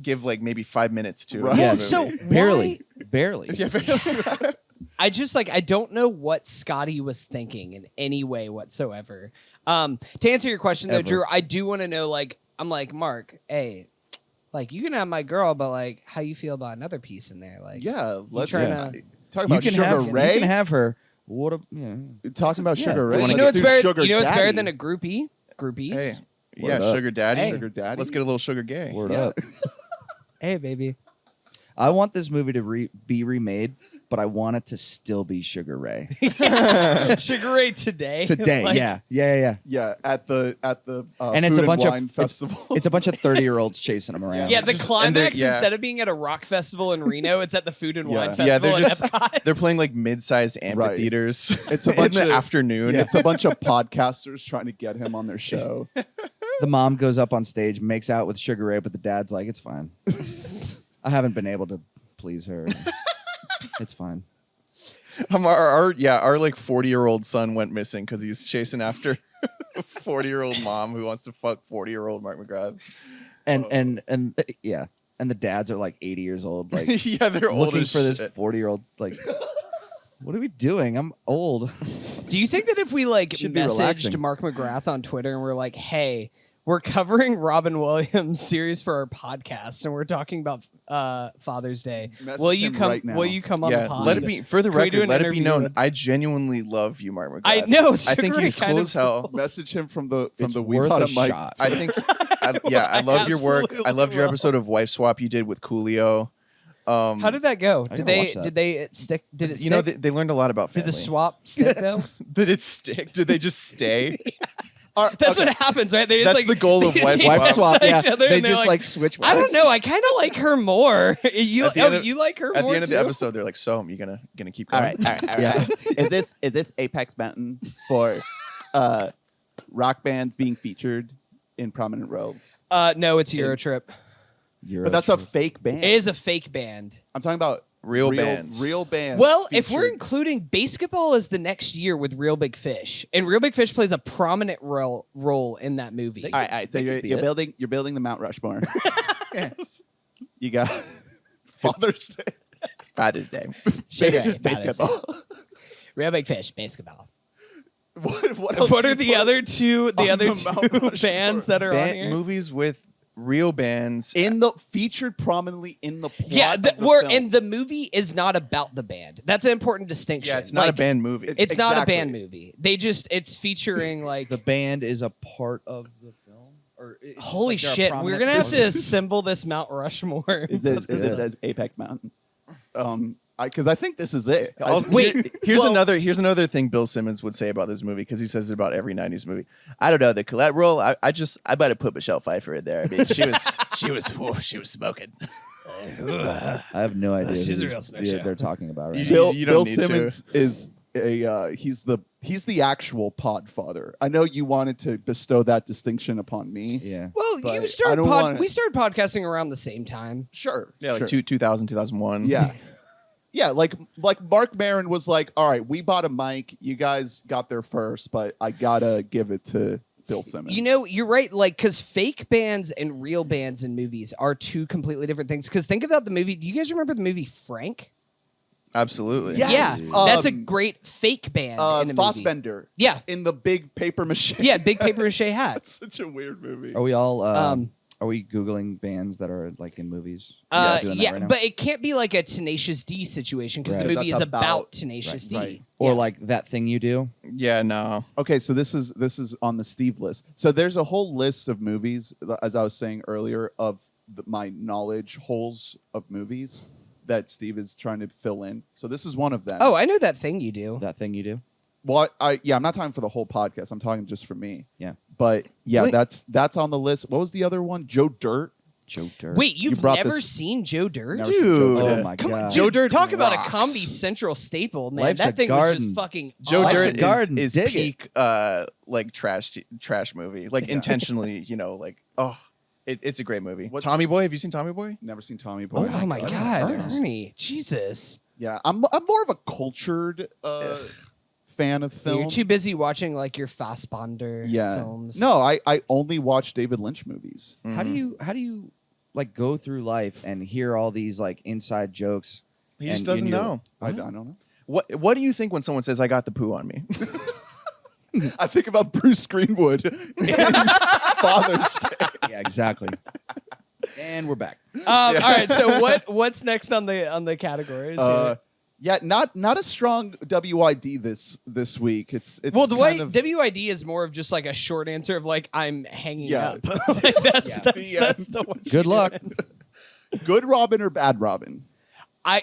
give like maybe 5 minutes to. Right. in the Yeah, movie. so barely. yeah, barely. I just I don't know what Scotty was thinking in any way whatsoever. To answer your question though, Ever. Drew, I do want to know I'm like, Mark, hey, like you can have my girl, but like how you feel about another piece in there? Like Yeah, let's trying talk You about can Sugar have. Ray. You can have her. What a Talking about Yeah. Sugar Ray. Well, you let's know it's do better. Sugar You know it's better Daddy. than a groupie. Groupies. Hey, Word yeah, up. sugar daddy. Hey. Sugar Daddy. Let's get a little sugar gay. word Yeah. up. Hey, baby. I want this movie to be remade, but I want it to still be Sugar Ray Sugar Ray today. today. Like, yeah. Yeah, at the and it's food a bunch and wine of festival. It's a bunch of 30-year-olds chasing him around. Yeah, the Just- climax and they're- yeah. instead of being at a rock festival in Reno, it's at the food and wine Yeah. festival they're at just Epcot. they're playing like mid-sized amphitheaters. It's a in bunch the of- afternoon. It's a bunch of podcasters trying to get him on their show. The mom goes up on stage, makes out with Sugar Ray, but the dad's like, "It's fine. I haven't been able to please her. It's fine." Our like 40-year-old son went missing because he's chasing after a 40-year-old mom who wants to fuck 40-year-old Mark McGrath. And yeah, and the dads are like 80 years old, like Yeah, they're old looking as for this shit. 40-year-old. Like, what are we doing? I'm old. Do you think that if we Should be messaged relaxing. Mark McGrath on Twitter and we're like, hey, we're covering Robin Williams series for our podcast and we're talking about Father's Day. Message Will you him come right now. will you come on the Yeah, pod? let it be for the Can we do record. an Let it be interview known. with- I genuinely love you, Mark McGrath. I know, I Sugar think Ray he's kind cool of as hell. Message him from the It's We worth Bought a Mic. shot. I think, I love your work. I loved your will. episode of Wife Swap you did with Coolio. How did that go? I Did gotta they watch that. did they stick did it stick? you know they learned a lot about did family. the swap stick though? Did it stick? Did they just stay? That's what happens, right? They just That's like the goal of Wife they Wife Swap. swap, at yeah. each other They and they're just like switch. I don't wives. know. I kind of like her more. You At the end of- you like her At more the end of too? the episode, they're like, "So, you gonna keep All going?" right, all right, all Yeah. right. Is this Apex Mountain for rock bands being featured in prominent roles? No, it's Eurotrip. But that's a fake band. It is a fake band. I'm talking about Real bands. Real bands. Well, if we're featured. including basketball as the next year with Real Big Fish, and Real Big Fish plays a prominent role in that movie. all right. So That you're, could be you're it. building the Mount Rushmore. You got Father's Day, Father's Day. Sugar Ray, basketball. Real Big Fish, basketball. What else What do are you the put other two? The on other the Mount two Rushmore? bands that are on here. Movies with real bands. in the featured prominently in the plot? Yeah, of the film. and the movie is not about the band. That's an important distinction. Yeah, it's not a Like, band movie. It's not a Exactly. band movie. It's featuring like The band is a part of the film. Or it's just holy like they're a shit. We're prominent gonna have to person. assemble this Mount Rushmore. Is this as Apex Mountain? Because I think this is it. Wait, here's well- another thing Bill Simmons would say about this movie because he says it about every '90s movie. I don't know the collateral. I better put Michelle Pfeiffer in there. I mean, she was smoking. I have no idea. She's who a real these- smash yeah, show. they're talking about right You- now. Bill, you don't Bill need to. Simmons is a he's the actual pod father. I know you wanted to bestow that distinction upon me. Yeah. Well, But you I started don't wanna- we started podcasting around the same time. Sure. Yeah, like sure. 2000, 2001. Yeah. Yeah, like Mark Maron was like, all right, we bought a mic. You guys got there first, but I gotta give it to Bill Simmons. You know, you're right. Like, because fake bands and real bands in movies are two completely different things. Because think about the movie. Do you guys remember the movie Frank? Absolutely. Yes. Yeah, that's a great fake band in a movie. Fassbender. Yeah. In the big paper mache. Yeah, big paper mache hat. That's such a weird movie. Are we all? Are we googling bands that are like in movies? Doing that Yeah, right now? but it can't be like a Tenacious D situation because Right. the movie That's is about about- Tenacious D. right. Or Yeah. like That Thing You Do. Yeah, no. Okay, so this is on the Steve list. So there's a whole list of movies, as I was saying earlier, of my knowledge holes of movies that Steve is trying to fill in. So this is one of them. Oh, I know That Thing You Do. That Thing You Do. Well, I'm not talking for the whole podcast. I'm talking just for me. Yeah. But yeah, Wait. that's on the list. What was the other one? Joe Dirt. Joe Dirt. Wait, you've brought never this- seen Joe Dirt? Never seen Joe Dude. Dirt. Oh my Come on, god. Joe Joe Dirt Talk about a rocks. Comedy Central staple, man. Life's that a thing was garden. just fucking Joe Life's a awesome. Dirt garden. is Dig it. peak like trash movie. Like intentionally, like it's a great movie. What's- Tommy Boy, have you seen Tommy Boy? Never seen Tommy Boy. Oh my God. God, Ernest. Ernie. Jesus. Yeah, I'm more of a cultured fan of film. You're too busy watching like your Fassbender films. No, I only watch David Lynch movies. How do you like go through life and hear all these like inside jokes? He just and doesn't you're- know. I don't know. What do you think when someone says I got the poo on me? I think about Bruce Greenwood and Father's Day. Yeah, exactly. And we're back. All right. So what's next on the categories? Yeah, not a strong WID this week. It's well, the way kind of, WID is more of just like a short answer of like I'm hanging Yeah. up. Like, that's the one. Good luck. good Robin or bad Robin.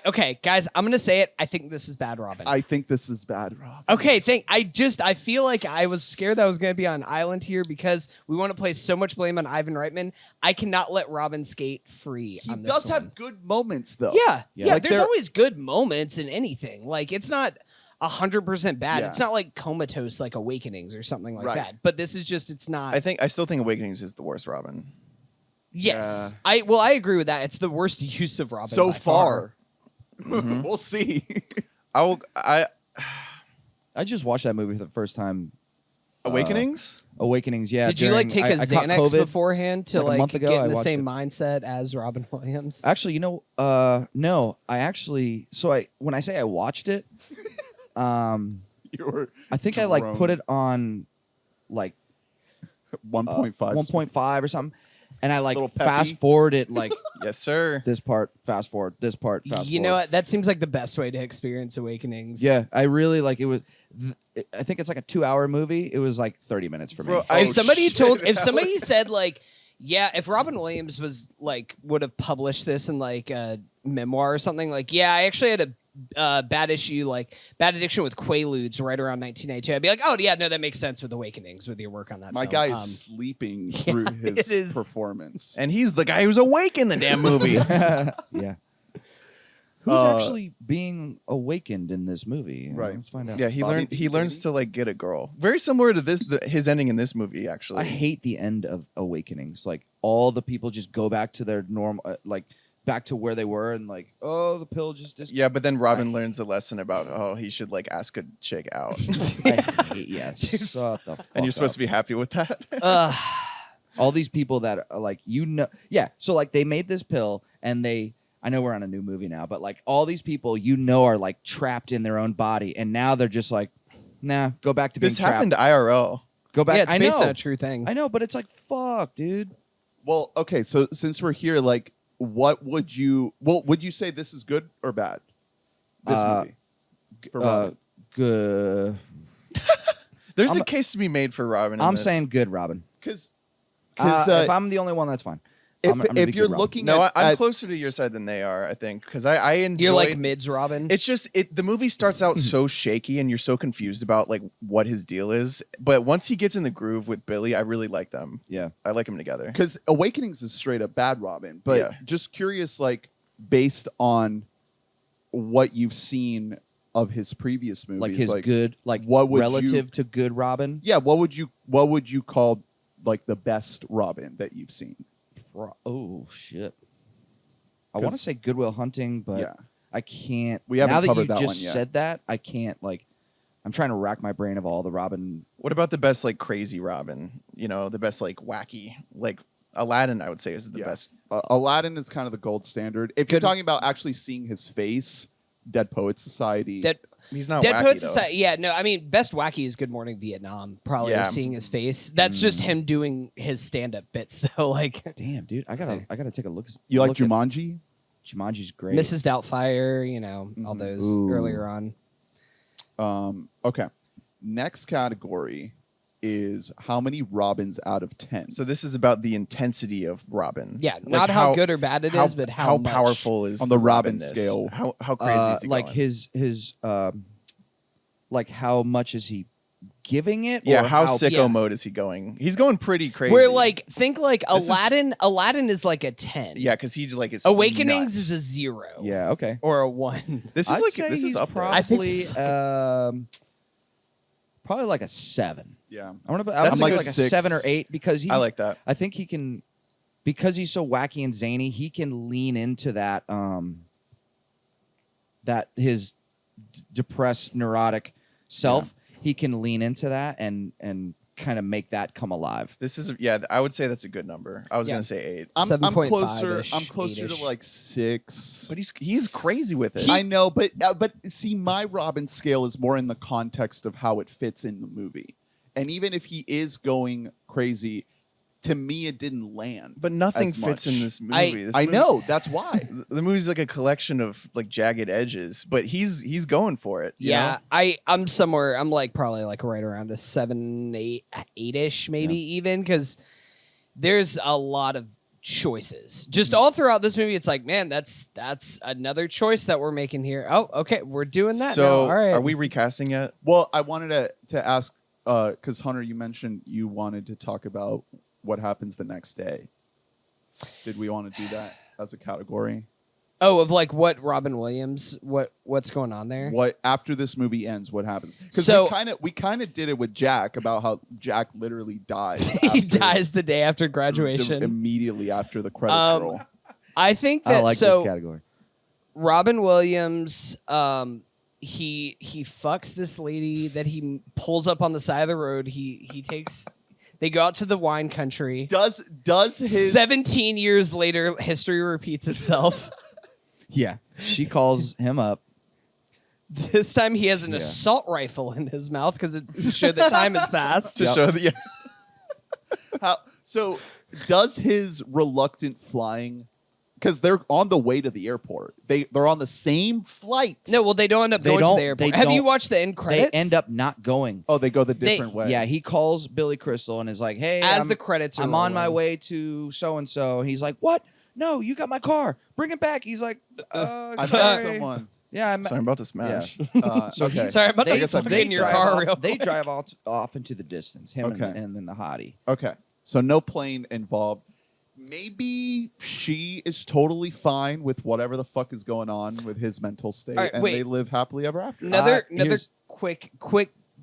Okay, guys, I'm gonna say it. I think this is bad Robin. I think this is bad Robin. Okay, I feel like I was scared that I was going to be on an island here because we want to place so much blame on Ivan Reitman. I cannot let Robin skate free He on this does one. have good moments though. Yeah. Like, There's there- always good moments in anything. Like it's not 100% bad. Yeah. It's not like comatose like Awakenings or something like Right. that. But this is just it's not. I still think Awakenings is the worst Robin. Yes, I agree with that. It's the worst use of Robin so by far. we'll see. I just watched that movie for the first time. Awakenings? Awakenings, yeah. Did you like take a I caught Xanax COVID beforehand to like a like month ago, get I in the watched same it. mindset as Robin Williams? Actually, no. I actually. So when I say I watched it, You were I think I like put it on like 1.5. 1.5 or something, and I like Little peppy. fast forward it like Yes, sir. this part, fast forward, this part, fast You forward. know what? That seems like the best way to experience Awakenings. Yeah, I really like it. Was I think it's like a 2-hour movie. It was like 30 minutes for me. Bro, If somebody shit, if somebody said like, yeah, if Robin Williams was like would have published this in like a memoir or something, like, yeah, I actually had a bad addiction with Quaaludes right around 1992. I'd be like, oh yeah, no, that makes sense with Awakenings with your work on that. My film. guy is sleeping through it his is. performance. And he's the guy who's awake in the damn movie. Yeah. Who's Uh, actually being awakened in this movie? Right. Let's find out. Yeah, he Bobby learns Daly? to like get a girl. Very similar to his ending in this movie, actually. I hate the end of Awakenings. Like all the people just go back to their normal, like back to where they were, and like, oh, the pill just Yeah, but then Robin learns a lesson about he should like ask a chick out, I hate, yes. Shut the fuck and you're supposed up. to be happy with that. All these people that are like, yeah. So like they made this pill, and I know we're on a new movie now, but like all these people are like trapped in their own body, and now they're just like, nah, go back to being This trapped. happened IRL. Go back. Yeah, it's I based know. on a true thing. I know, but it's like, fuck, dude. Well, okay, so since we're here, like, what would you say this is good or bad? This movie. For Robin. Good. There's a case to be made for Robin. in I'm this. saying good, Robin. Because If I'm the only one, that's fine. I'm gonna be if you're good, Robin. looking No, at, I'm closer to your side than they are. I think because I enjoy. You're like mids Robin. It's just the movie starts out so shaky, and you're so confused about like what his deal is. But once he gets in the groove with Billy, I really like them. Yeah. I like them together. because Awakenings is straight up bad Robin, but Yeah. just curious, like, based on what you've seen of his previous movies, Like his good, like what would relative to good Robin. yeah, what would you call like the best Robin that you've seen? Oh shit. I want to 'Cause- say Good Will Hunting, but Yeah. I can't. We haven't now that covered you that just one yet. said that, I can't like. I'm trying to rack my brain of all the Robin. What about the best like crazy Robin? You know, the best like wacky like Aladdin. I would say is the Yeah. best. Aladdin is kind of the gold standard. If you're talking about actually seeing his face, Dead Poets Society. He's not Dead wacky, Poets though. Society. Yeah, no, I mean, best wacky is Good Morning Vietnam. Probably Yeah. seeing his face. That's just him doing his stand-up bits, though. Like Damn, dude, I gotta take a look. You like look at- Jumanji? Jumanji's great. Mrs. Doubtfire, you know, all those Ooh. earlier on. Okay. Next category is how many Robins out of 10. So this is about the intensity of Robin. Yeah, Like not how good or bad it is, but how much. powerful is On the Robin Robin-ness? scale. How crazy is he like going? his like how much is he giving it? Yeah, or how sicko yeah. mode is he going? He's going pretty crazy. Where like think like This is- Aladdin is like a 10. yeah, because he's like is Awakenings nuts. is a 0. Yeah, okay. Or a 1. This is I'd like say this is he's up there. I think probably it's probably like a 7. Yeah. I'm That's like a a good 6. 7 or 8 because he's I like that. I think he can, because he's so wacky and zany, he can lean into that that his depressed neurotic self. He can lean into that and kind of make that come alive. This is I would say that's a good number. I was Yeah. gonna say 8, I'm 7.5-ish, closer. I'm closer 8-ish. to like 6. but he's crazy with it. I know, but see, my Robin scale is more in the context of how it fits in the movie. And even if he is going crazy, to me, it didn't land. but nothing as fits much. in this movie. This I movie- know. That's why. The movie's like a collection of like jagged edges, but he's going for it. you Yeah, know? I'm somewhere. I'm like probably like right around a 7, 8-ish, maybe even because there's a lot of choices just all throughout this movie. It's like, man, that's another choice that we're making here. Oh, okay, we're doing that. So now. All right, are we recasting yet? Well, I wanted to ask, because Hunter, you mentioned you wanted to talk about what happens the next day. Did we want to do that as a category? Oh, of like what Robin Williams, what's going on there? What after this movie ends, what happens? Because So- we kind of did it with Jack about how Jack literally dies. He after- dies the day after graduation. immediately after the credits roll. I think that I like so. this category. Robin Williams, he fucks this lady that he pulls up on the side of the road. They go out to the wine country. Does his 17 years later, history repeats itself. Yeah, she calls him up. This time he has an assault rifle in his mouth because it's to show that time has passed. To show that so does his reluctant flying, because they're on the way to the airport. They're on the same flight. No, well, they don't end up They going to don't- the airport. they Have you don't- watched the end credits? They end up not going. Oh, they go the different way. Yeah, he calls Billy Crystal and is like, "Hey, as the credits are I'm on my rolling. way to so and so." He's like, "What? No, you got my car. Bring it back." He's like, I met sorry. someone. Yeah, I met. Sorry, I'm about to smash. So okay. Sorry, I'm about I to guess I fuck missed in your that. car off, real They quick. drive off into the distance. Him Okay. and then the hottie. Okay. So no plane involved. Maybe she is totally fine with whatever the fuck is going on with his mental state, All right, and wait. they live happily ever after. Another here's- quick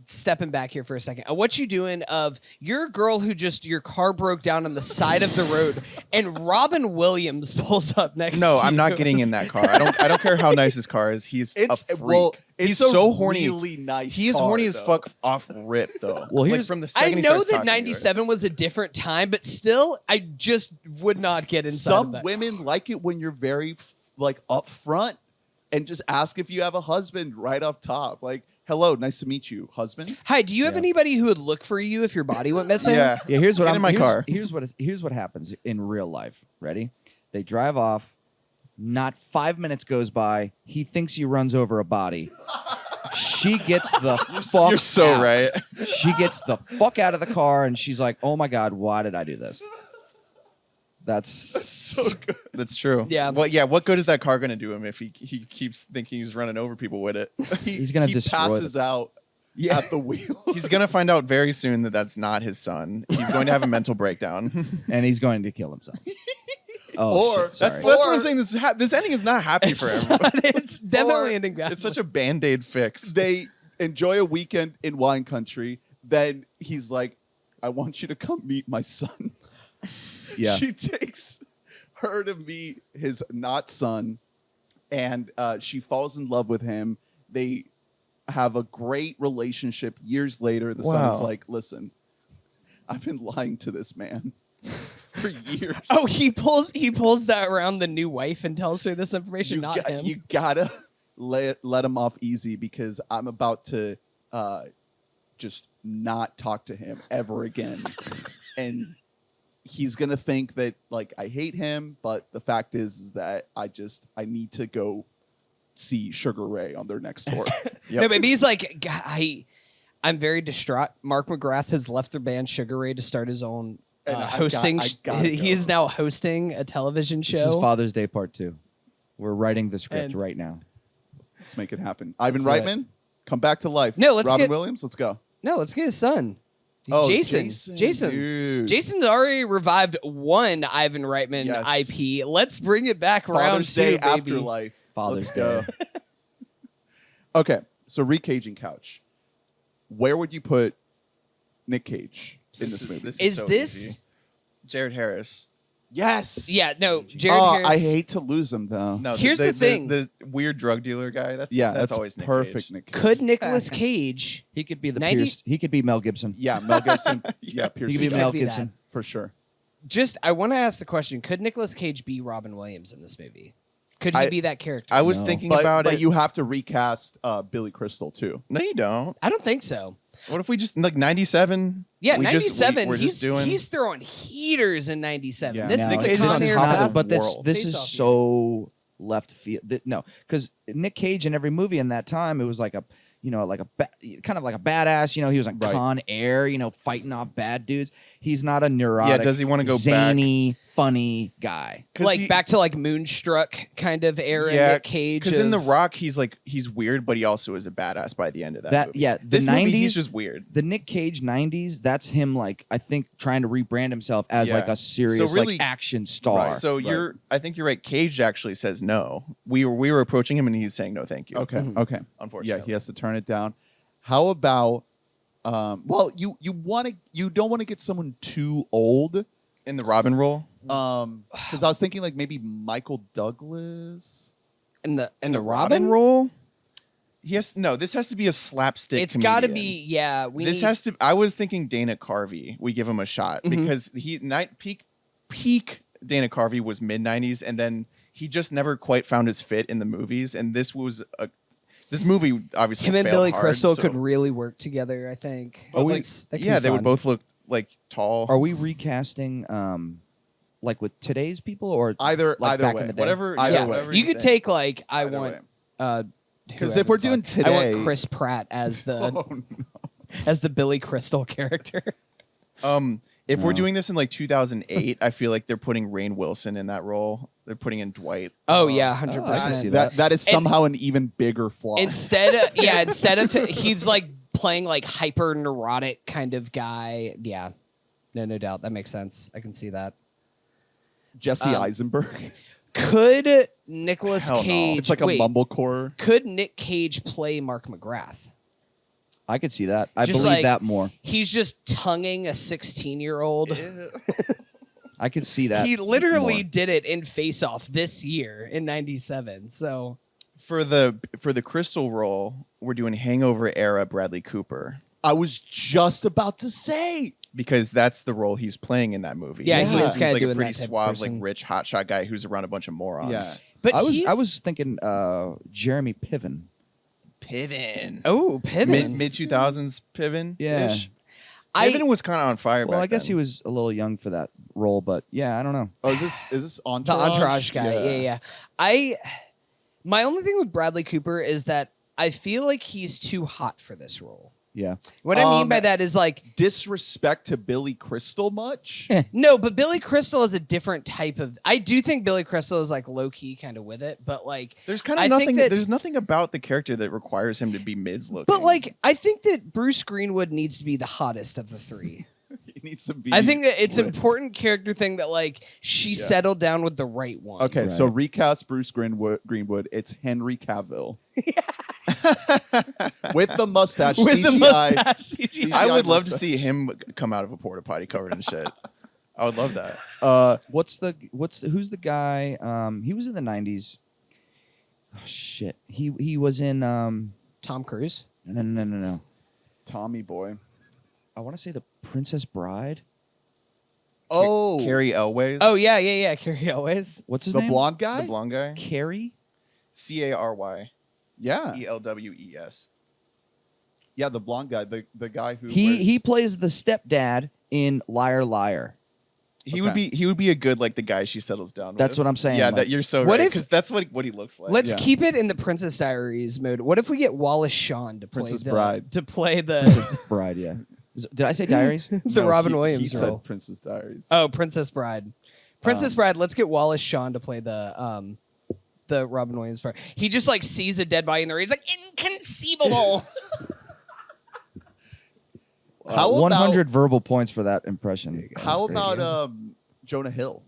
stepping back here for a second. What you doing of you're a girl who just your car broke down on the side of the road and Robin Williams pulls up next No, to I'm you. not getting in that car. I don't care how nice his car is. He's It's a freak. well, he's it's a so horny. really nice. He's car, horny as though. fuck off rip though. Well, like here's- from the I second he know starts that talking to her. 97 was a different time, but still I just would not get inside of Some that. women like it when you're very like upfront and just ask if you have a husband right off top. Like, hello, nice to meet you, husband. Hi, do you have anybody who would look for you if your body went missing? Yeah. Yeah, here's what Get I'm in my car. Here's what happens in real life. Ready? They drive off. Not 5 minutes goes by. He thinks he runs over a body. She gets the fuck. You're so out. right. She gets the fuck out of the car and she's like, "Oh my god, why did I do this?" That's So good. That's true. Yeah. Well, yeah. What good is that car going to do him if he keeps thinking he's running over people with it? He's gonna he destroy passes out Yeah. at the wheel. He's going to find out very soon that that's not his son. He's going to have a mental breakdown. and he's going to kill himself. Oh, Or- shit, sorry. That's what I'm saying. This ending is not happy for It's, everyone. not- it's definitely Or ending badly. It's such a Band-Aid fix. They enjoy a weekend in wine country. Then he's like, I want you to come meet my son. Yeah. She takes her to meet his not son, and she falls in love with him. They have a great relationship. Years later, the son is Wow. like, listen, I've been lying to this man for years. Oh, he pulls that around the new wife and tells her this information, you not got- him. You gotta let him off easy because I'm about to just not talk to him ever again. And he's gonna think that like I hate him, but the fact is that I need to go see Sugar Ray on their next tour. No, maybe he's like, I'm very distraught. Mark McGrath has left the band Sugar Ray to start his own hosting. I gotta He go. is now hosting a television show. This is Father's Day Part 2. We're writing the script And- right now. Let's make it happen. Ivan Let's do Reitman, come back to life. No, let's Robin get- Williams, let's go. No, let's get his son. Oh, Jason. dude. Jason's already revived one Ivan Reitman Yes. IP. Let's bring it back round Father's two, Day baby. Afterlife. Father's Let's go. Okay, so recaging couch. Where would you put Nick Cage in this movie? Is so this? easy. Jared Harris? Yes. Yeah, no. Jared Oh, Harris. I hate to lose him though. No, Here's the thing. The weird drug dealer guy. That's That's always Nick perfect. Cage. Nick Cage. Could Nicolas Cage? He could be the 90 Pierce. He could be Mel Gibson. Yeah, Mel Gibson. yeah, Pierce. He could be could Mel be Gibson. that. for sure. Just, I want to ask the question: could Nicolas Cage be Robin Williams in this movie? Could he I- be that character? I was No. thinking But, about but it. you have to recast Billy Crystal too. No, you don't. I don't think so. What if we just like 97? Yeah, we 97. We're just doing. He's throwing heaters in 97. Yeah. This Now, is Nick the Cage is on Con Air top of the Fast. But world. this is Face-off so left field. No, because Nick Cage in every movie in that time, it was like a kind of like a badass. He was on Right. Con Air. fighting off bad dudes. He's not a neurotic. does he wanna go zany, funny guy? Like back to like Moonstruck kind of era. Yeah, Nick Cage. Because in The of- Rock, he's weird, but he also is a badass by the end of that. That movie. yeah, the This movie, 90s. he's just weird. The Nick Cage 90s, that's him I think trying to rebrand himself as Yeah. like a serious So really- action star. Right. So I think you're right. Cage actually says no. We were approaching him and he's saying no, thank you. Okay. Mhm. Okay. Unfortunately. Yeah, he has to turn it down. How about? Well, you don't want to get someone too old. In the Robin role, Because I was thinking like maybe Michael Douglas. in the Robin role. This has to be a slapstick. It's got to comedian. be. Yeah, we This need, has to. I was thinking Dana Carvey. We give him a shot Mhm. because peak Dana Carvey was mid '90s, and then he just never quite found his fit in the movies. And this movie obviously him and failed Billy hard, Crystal so- could really work together. I think. But, like, That's- that could yeah, be they would fun. both look like tall. Are we recasting like with today's people or Either like either back way. in the day? Whatever. Either yeah, way. whatever You could think. take like I Either want. way. Because whoever if we're the doing fuck. today, I want Chris Pratt as the Oh, no. as the Billy Crystal character. If we're No. doing this in like 2008, I feel like they're putting Rainn Wilson in that role. They're putting in Dwight. Oh yeah, I can see 100%. that is And- somehow an even bigger flaw. Instead of he's like playing like hyper neurotic kind of guy. Yeah, no doubt that makes sense. I can see that. Jesse um, Eisenberg. Could Nicolas Hell no. Cage? It's like a wait, mumblecore. Could Nick Cage play Mark McGrath? I could see that. I Just believe like- that more. He's just tonguing a 16-year-old. I could see that. He literally more. did it in Face Off this year in '97. So For the Crystal role, we're doing Hangover era Bradley Cooper I was just about to say. because that's the role he's playing in that movie. Yeah, he is kinda like a doing pretty that type of suave, person. like rich hotshot guy who's around a bunch of morons. Yeah. but I he's, was thinking Jeremy Piven. Piven. oh Piven. Mid 2000s Piven. Yeah. Piven was kind of on fire. Well, back I guess then. he was a little young for that role, but yeah, I don't know. Oh, is this the Entourage? Entourage guy. Yeah. My only thing with Bradley Cooper is that I feel like he's too hot for this role. Yeah. What I mean by that is like Disrespect to Billy Crystal much? no, but Billy Crystal is a different type of. I do think Billy Crystal is like low key kind of with it, but like There's kind I of think nothing. that's- There's nothing about the character that requires him to be mids looking. But like I think that Bruce Greenwood needs to be the hottest of the three. He needs to be. I think that it's an with- important character thing that like she settled down with the right one. Okay, so Right. recast Bruce Greenwood. It's Henry Cavill. With the mustache. With the CGI. mustache. CGI. I would love to mustache. see him come out of a porta potty covered in shit. I would love that. Who's the guy? He was in the 90s. Oh shit. He was in Tom Cruise. no. Tommy boy. I want to say The Princess Bride. Oh, Carrie Elways. Oh yeah. Carrie Elways. What's his the name? blonde guy. the blonde guy. Carrie? Cary. Yeah. Elwes. Yeah, the blonde guy, the guy who He plays the stepdad in Liar Liar. He would be a good like the guy she settles down with. That's what I'm saying. Yeah, like, that you're so What right if- because that's what he looks like. Let's Yeah. keep it in the Princess Diaries mode. What if we get Wallace Shawn to play Princess the Bride. to play the Bride, yeah. Did I say Diaries? the No, Robin he Williams said role? Princess Diaries. Oh, Princess Bride. Princess Bride. Let's get Wallace Shawn to play the Robin Williams part. He just like sees a dead body in there. He's like inconceivable. How about 100 verbal points for that impression. How That was great. about Jonah Hill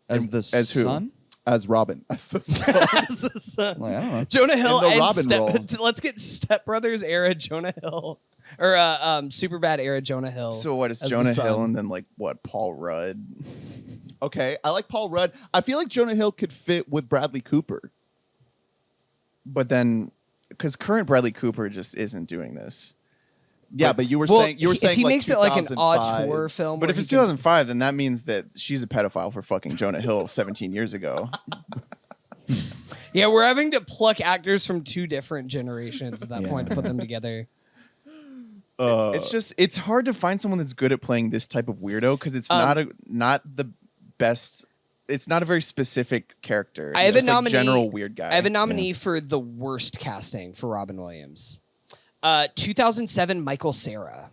as the as who? son? as Robin? As the As the son. Like, I don't know. Jonah Hill In the and Robin role. Let's get Step Brothers era Jonah Hill or Superbad era Jonah Hill. So what is as the Jonah son. Hill and then like what Paul Rudd? Okay, I like Paul Rudd. I feel like Jonah Hill could fit with Bradley Cooper. But then because current Bradley Cooper just isn't doing this. Yeah, but you were Well, saying if he like makes it like an odd 2005. horror film. But where if it's he can- 2005, then that means that she's a pedophile for fucking Jonah Hill 17 years ago. yeah, we're having to pluck actors from two different generations at that Yeah. point to put them together. It's hard to find someone that's good at playing this type of weirdo because it's not the best. It's not a very specific character. It's I have a just, like, nominee. general weird guy. I have a nominee for the worst casting for Robin Williams. 2007 Michael Cera,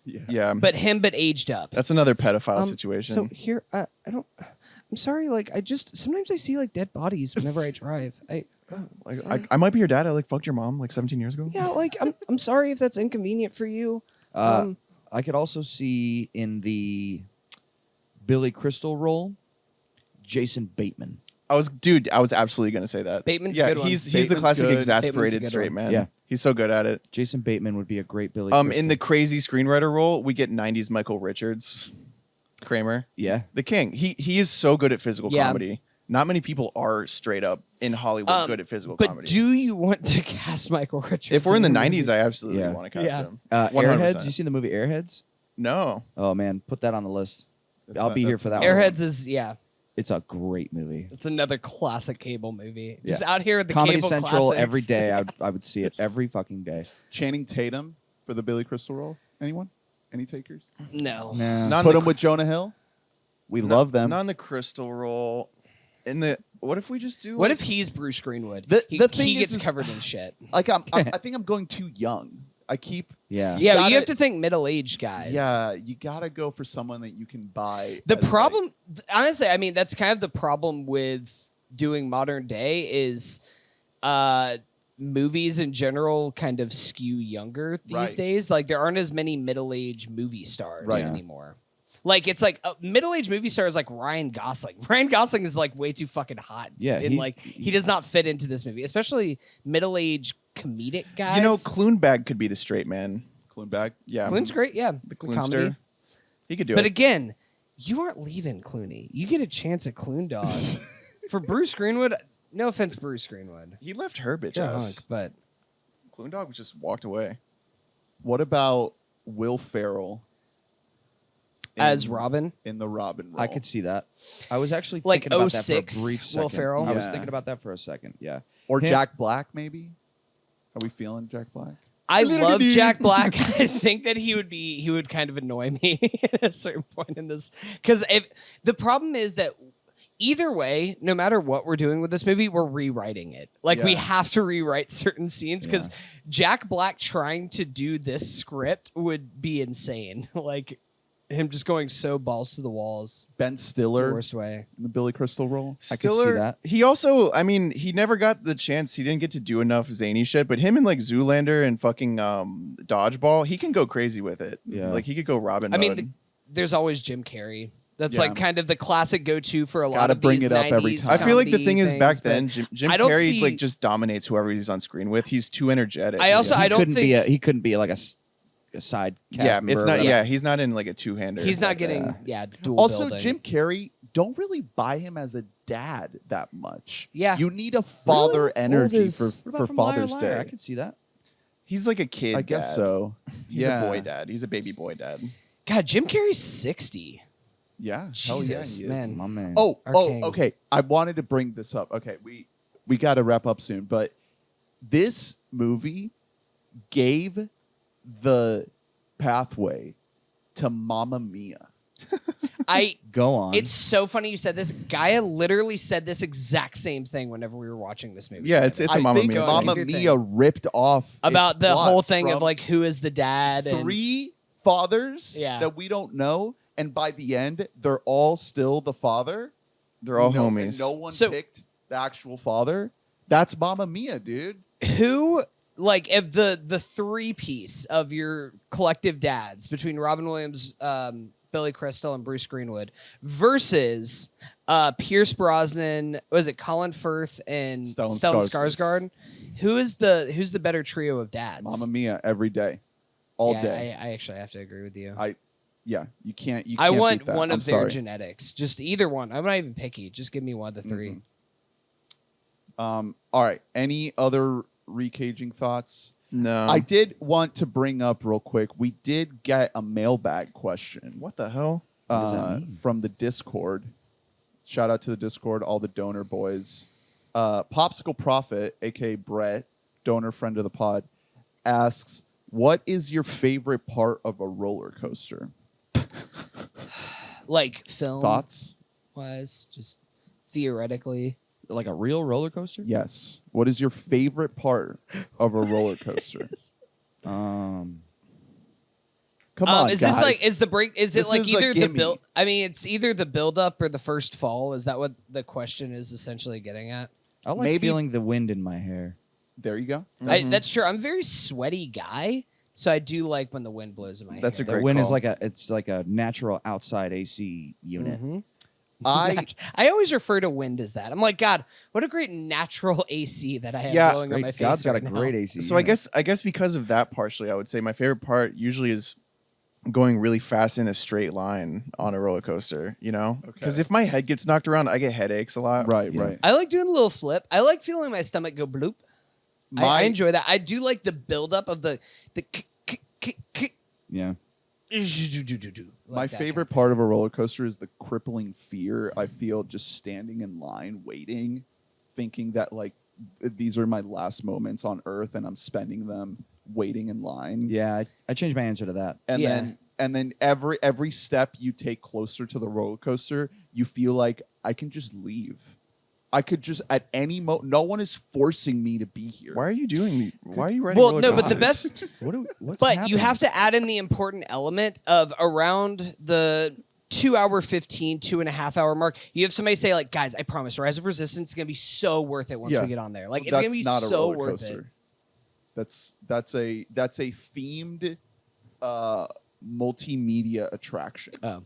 Yeah, but aged up. that's another pedophile situation. So here, I don't. I'm sorry. Like sometimes I see like dead bodies whenever I drive. I might be your dad. I like fucked your mom like 17 years ago. Yeah, like I'm sorry if that's inconvenient for you. I could also see in the Billy Crystal role, Jason Bateman. I was absolutely gonna say that. Bateman's a yeah, good one. he's the Bateman's classic good. exasperated Bateman's a good straight one. man. Yeah. He's so good at it. Jason Bateman would be a great Billy. In Crystal. the crazy screenwriter role, we get 90s Michael Richards, Kramer, yeah, the king. He is so good at physical Yeah. comedy. Not many people are straight up in Hollywood good at physical But comedy. do you want to cast Michael Richards? If we're in the a 90s, movie? I absolutely Yeah. want to cast Yeah. him. Airheads. You seen the movie Airheads? No. Oh man, put that on the list. That's I'll not- be here that's for that. not- one. Airheads is It's a great movie. It's another classic cable movie. Just Yeah. out here at the Comedy cable Central classics. every day. I would see it every fucking day. Channing Tatum for the Billy Crystal role. Anyone? Any takers? No. Nah. Not in Put the him with Jonah Hill. We love them. Not in the crystal role. What if we just do? What like- if he's Bruce Greenwood? The he thing gets is- covered in shit. Like I think I'm going too young. I keep. Yeah. Yeah, gotta- you have to think middle-aged guys. Yeah, you gotta go for someone that you can buy. The as, like- problem, honestly, I mean, that's kind of the problem with doing modern day is movies in general kind of skew younger these Right. days. Like there aren't as many middle-aged movie stars Right. anymore. Like it's like middle-aged movie stars like Ryan Gosling. Ryan Gosling is like way too fucking hot. Yeah, and like he does not fit into this movie, especially middle-aged comedic guys. You know, Kloonbag could be the straight man. Kloonbag. Yeah, Clooney's great, yeah. The comedy. Kloonster. He could do But it. again, you aren't leaving Clooney. You get a chance at Cloon Dog. For Bruce Greenwood, no offense, Bruce Greenwood. He left her bitch Yeah, ass. hunk, but Kloondog just walked away. What about Will Ferrell as Robin, in the Robin role? I could see that. I was actually Like thinking about that for a 06 brief second. Will Ferrell? I was Yeah. thinking about that for a second. Yeah. or Him- Jack Black, maybe. Are we feeling Jack Black? I love Jack Black. I think that he would kind of annoy me at a certain point in this because if the problem is that either way, no matter what we're doing with this movie, we're rewriting it. Like we Yeah. have to rewrite certain scenes because Jack Black trying to do this script would be insane. Like him just going so balls to the walls Ben the Stiller worst way. in the Billy Crystal role. I could see that. He also, I mean, he never got the chance. He didn't get to do enough zany shit. But him and like Zoolander and fucking Dodgeball, he can go crazy with it. Yeah. Like he could go Robin. I mean, mode. there's always Jim Carrey. That's Yeah. like kind of the classic go-to for a lot Gotta of bring these it up every 90s time. I feel like the comedy thing is back things, but then, Jim I don't Carrey see- like just dominates whoever he's on screen with. He's too energetic. I also- He I don't couldn't be think- he couldn't be like a side cast yeah, member it's or not. whatever. Yeah, he's not in like a two-hander. he's not like getting that. dual Also, building. Jim Carrey, don't really buy him as a dad that much. Yeah. You need a father Really? energy What for about from Father's Liar, Liar? Day. I could see that. He's like a kid. I guess dad. so. He's yeah. a boy dad. He's a baby boy dad. God, Jim Carrey's 60. Yeah. Jesus, Hell yeah, he is. man. My man. Our king. Okay. I wanted to bring this up. Okay, we we got to wrap up soon. But this movie gave the pathway to Mamma Mia. Go on. It's so funny you said this. Gaia literally said this exact same thing whenever we were watching this movie. Yeah, together. it's a I Mamma think Mia. Mamma Give your Mia ripped off about its the plot whole thing of from like who is the dad and 3 fathers Yeah. that we don't know, and by the end, they're all still the father. They're all no, homies. and no one So- picked the actual father. That's Mamma Mia, dude. who like if the 3-piece of your collective dads between Robin Williams, Billy Crystal, and Bruce Greenwood versus Pierce Brosnan, was it Colin Firth and Stellan Skarsgård? Who's the better trio of dads? Mamma Mia every day, all Yeah, day. I actually have to agree with you. Yeah, you can't. You I can't want beat that. one I'm of their sorry. genetics. Just either one. I'm not even picky. Just give me one of the 3. All right. Any other recaging thoughts? No. I did want to bring up real quick. We did get a mailbag question. What the hell? does that mean? From the Discord. Shout out to the Discord, all the donor boys. Popsicle Prophet, aka Brett, donor friend of the pod, asks, "What is your favorite part of a roller coaster?" Like film Thoughts? wise, just theoretically. Like a real roller coaster? Yes. What is your favorite part of a roller coaster? Come on, is guys. this like is the break? Is This it like is a either the gimme. build? I mean, it's either the build up or the first fall. Is that what the question is essentially getting at? I like Maybe- feeling the wind in my hair. There you go. That's true. I'm a very sweaty guy, so I do like when the wind blows in my That's hair. a The great wind is call. like a natural outside AC unit. Mhm. I I always refer to wind as that. I'm like, God, what a great natural AC that I have Yeah. blowing on my Great, face. God's got a right now. great AC. So I unit. guess because of that, partially, I would say my favorite part usually is going really fast in a straight line on a roller coaster. You know, because if my head gets knocked around, I get headaches a lot. right, Yeah. right. I like doing a little flip. I like feeling my stomach go bloop. I enjoy that. I do like the buildup of the yeah. My favorite part of a roller coaster is the crippling fear I feel just standing in line waiting, thinking that like these are my last moments on earth and I'm spending them waiting in line. Yeah, I changed my answer to that. And Yeah. then every step you take closer to the roller coaster, you feel like I can just leave. I could just at any moment. No one is forcing me to be here. Why are you doing? Why are you riding? Well, roller no, but the coasters? best. What's But happening? you have to add in the important element of around the 2-hour 15, 2.5-hour mark. You have somebody say like, guys, I promise, Rise of Resistance is gonna be so worth it once Yeah. we get on there. Like, it's That's gonna be not a so roller worth it. coaster. That's a themed multimedia attraction. Oh.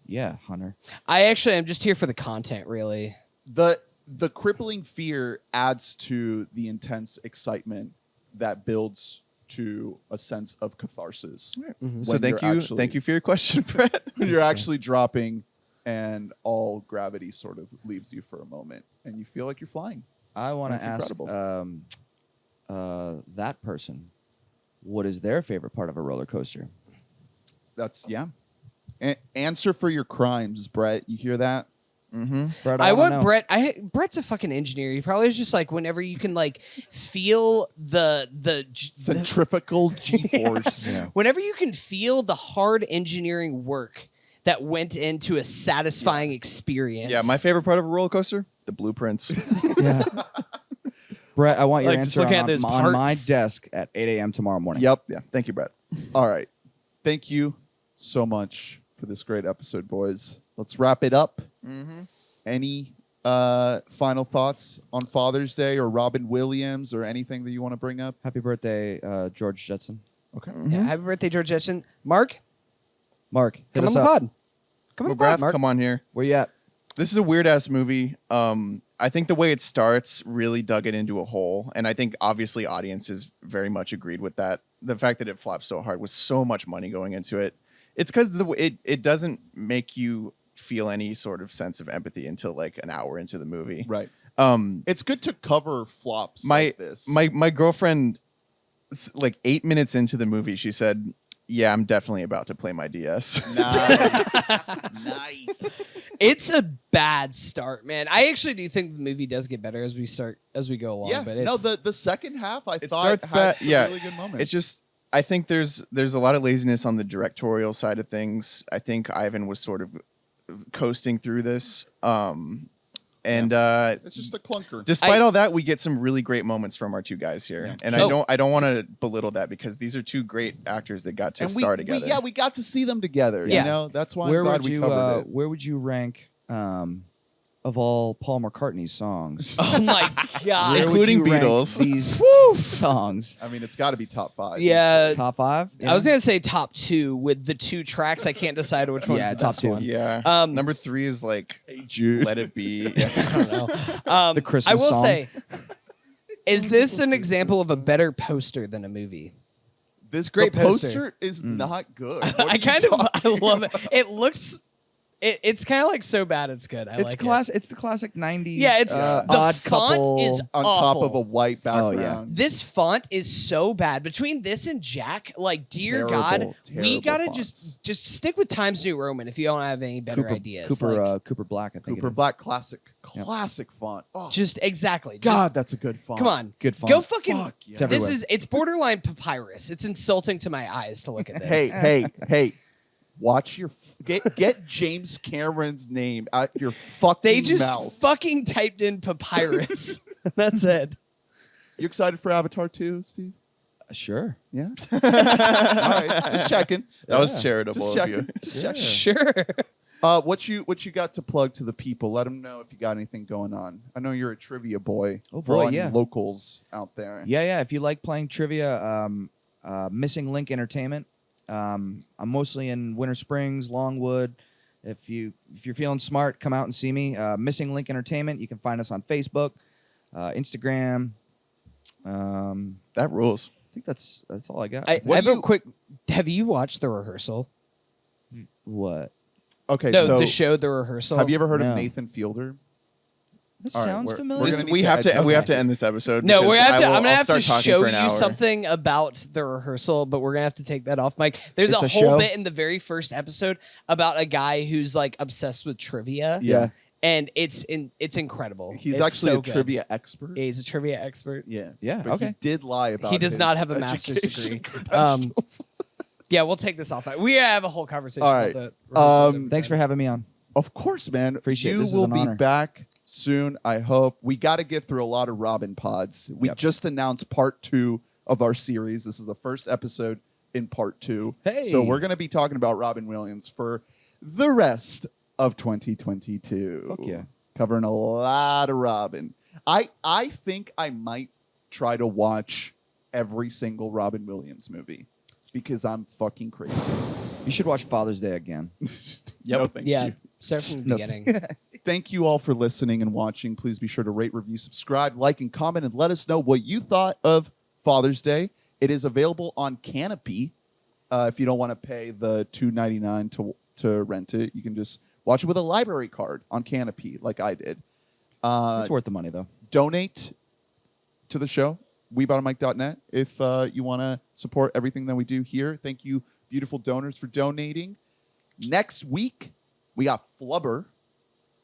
Yeah, Hunter. I actually am just here for the content, really. The crippling fear adds to the intense excitement that builds to a sense of catharsis. Mm-hmm. So when thank you're you, actually- thank you for your question, Brett. When you're actually dropping and all gravity sort of leaves you for a moment and you feel like you're flying. I want That's to ask incredible. that person, what is their favorite part of a roller coaster? That's answer for your crimes, Brett. You hear that? Brett, I wanna want know. Brett. Brett's a fucking engineer. He probably is just like whenever you can like feel the Centrifugal G-force. Yeah. whenever you can feel the hard engineering work that went into a satisfying experience. Yeah, my favorite part of a roller coaster, the blueprints. Yeah. Brett, I want your Like, just answer looking at on those my parts. desk at 8 a.m. tomorrow morning. Yep. Yeah, thank you, Brett. All right. Thank you so much for this great episode, boys. Let's wrap it up. Any final thoughts on Father's Day or Robin Williams or anything that you want to bring up? Happy birthday, George Jetson. Okay. Yeah, happy birthday, George Jetson. Mark, Mark, hit come on us the up. pod. Come on the pod, McGrath, Mark. come on here. Where you at? This is a weird ass movie. I think the way it starts really dug it into a hole, and I think obviously audiences very much agreed with that. The fact that it flopped so hard with so much money going into it. It's because it doesn't make you feel any sort of sense of empathy until like an hour into the movie. Right. It's good to cover flops My like this. my girlfriend, like 8 minutes into the movie, she said, Yeah, I'm definitely about to play my DS. Nice. It's a bad start, man. I actually do think the movie does get better as we go along. Yeah, but no, it's, the second half I It thought starts had bad. some Yeah, really good moments. it just. I think there's a lot of laziness on the directorial side of things. I think Ivan was sort of coasting through this. It's just a clunker. Despite all that, we get some really great moments from our two guys here, Yeah. and I don't want to belittle that because these are two great actors that got to star together. We got to see them together. Yeah. You know, that's why Where I'm glad would we you covered it. Where would you rank of all Paul McCartney's songs? oh my god. Where would Including you rank Beatles. These songs. I mean, it's got to be top 5. Yeah, Top 5? I was gonna say top 2 with the 2 tracks. I can't decide which one's Yeah, the top best 2. one. Yeah. Number 3 is like Hey Jude. Let It Be. I don't know. The Christmas I will song. say, is this an example of a better poster than a movie? This Great the poster. poster is not good. What are I you kind of I talking love it. It looks. It's kind of like so bad it's good. I It's like class. It's the classic '90s. Yeah, it's the odd font couple. is on awful. top of a white Oh, yeah. background. This font is so bad. Between this and Jack, like dear Terrible, God, we terrible gotta fonts. just stick with Times New Roman if you don't have any better ideas. Like, Cooper Black. I think. Cooper Black classic font. Oh just exactly. God, that's a good font. Come on, Good font. Go fucking. Fuck yeah. It's everywhere. It's borderline papyrus. It's insulting to my eyes to look at this. Hey. Watch your get James Cameron's name out your fucking They just mouth. fucking typed in papyrus. That's it. You excited for Avatar 2, Steve? Sure. Yeah. All right, just checking. That was charitable Just of checking. you. Just checking. Sure. What you got to plug to the people? Let them know if you got anything going on. I know you're a trivia boy. Oh, for boy, all any yeah. locals out there. Yeah. If you like playing trivia, Missing Link Entertainment. I'm mostly in Winter Springs, Longwood. If you're feeling smart, come out and see me. Missing Link Entertainment. You can find us on Facebook, Instagram. That rules. I think that's all I got. I What have do a you- quick. Have you watched The Rehearsal? What? Okay, No, so the show The Rehearsal. have you ever heard No. of Nathan Fielder? That All right, sounds we're familiar. gonna need We to have to edit we have that. to end this episode. No, because we're gonna have to. I'll I'm gonna have to start talking show for an you hour. something about The Rehearsal, but we're gonna have to take that off, Mike. There's It's a a whole show? bit in the very first episode about a guy who's like obsessed with trivia. Yeah. and it's incredible. He's It's actually so a good. trivia expert. Yeah, he's a trivia expert. Yeah. Yeah, But okay. he did lie about He does his not have a master's education degree. credentials. Yeah, we'll take this off. We have a whole conversation All right. about the Rehearsal. Thanks for having me on. Of course, man. Appreciate it. You This is will an be honor. back soon, I hope. We got to get through a lot of Robin pods. We Yep. just announced part 2 of our series. This is the first episode in part 2. Hey. So we're going to be talking about Robin Williams for the rest of 2022. Fuck yeah. Covering a lot of Robin. I think I might try to watch every single Robin Williams movie because I'm fucking crazy. You should watch Father's Day again. No, thank Yeah, you. start from the No. beginning. Thank you all for listening and watching. Please be sure to rate, review, subscribe, like, and comment, and let us know what you thought of Father's Day. It is available on Canopy. If you don't want to pay the $2.99 to rent it, you can just watch it with a library card on Canopy, like I did. It's worth the money, though. Donate to the show, WeBoughtAMic.net, if you want to support everything that we do here. Thank you, beautiful donors, for donating. Next week, we got Flubber,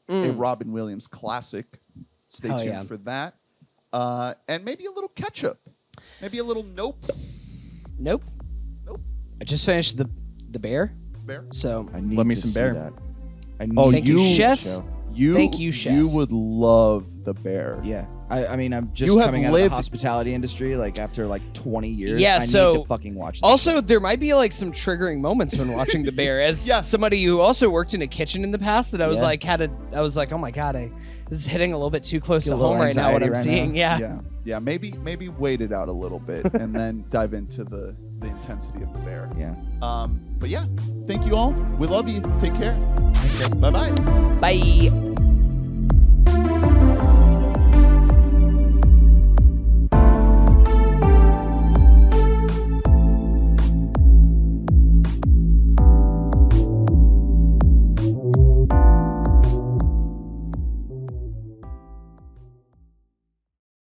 a Robin Williams classic. Stay Oh, tuned yeah. for that. And maybe a little ketchup. Maybe a little Nope. Nope. Nope. I just finished the Bear, Bear. so I need Let me to some see bear. that. I need Oh, Thank you, to see the chef. show. Thank you, chef. You would love the Bear. Yeah. I mean, I'm just You have coming out of lived- the hospitality industry, like, after, 20 years. Yeah, I so- need to fucking watch this. also there might be like some triggering moments when watching The Bear. As Yeah. somebody who also worked in a kitchen in the past, that I was Yeah. like I was like, oh my god, this is hitting a little bit too close Get to a little home right now. What anxiety I'm right seeing, now. Yeah. Maybe wait it out a little bit and then dive into the intensity of the Bear. Yeah. But yeah, thank you all. We love you. Take care. Bye-bye. Bye.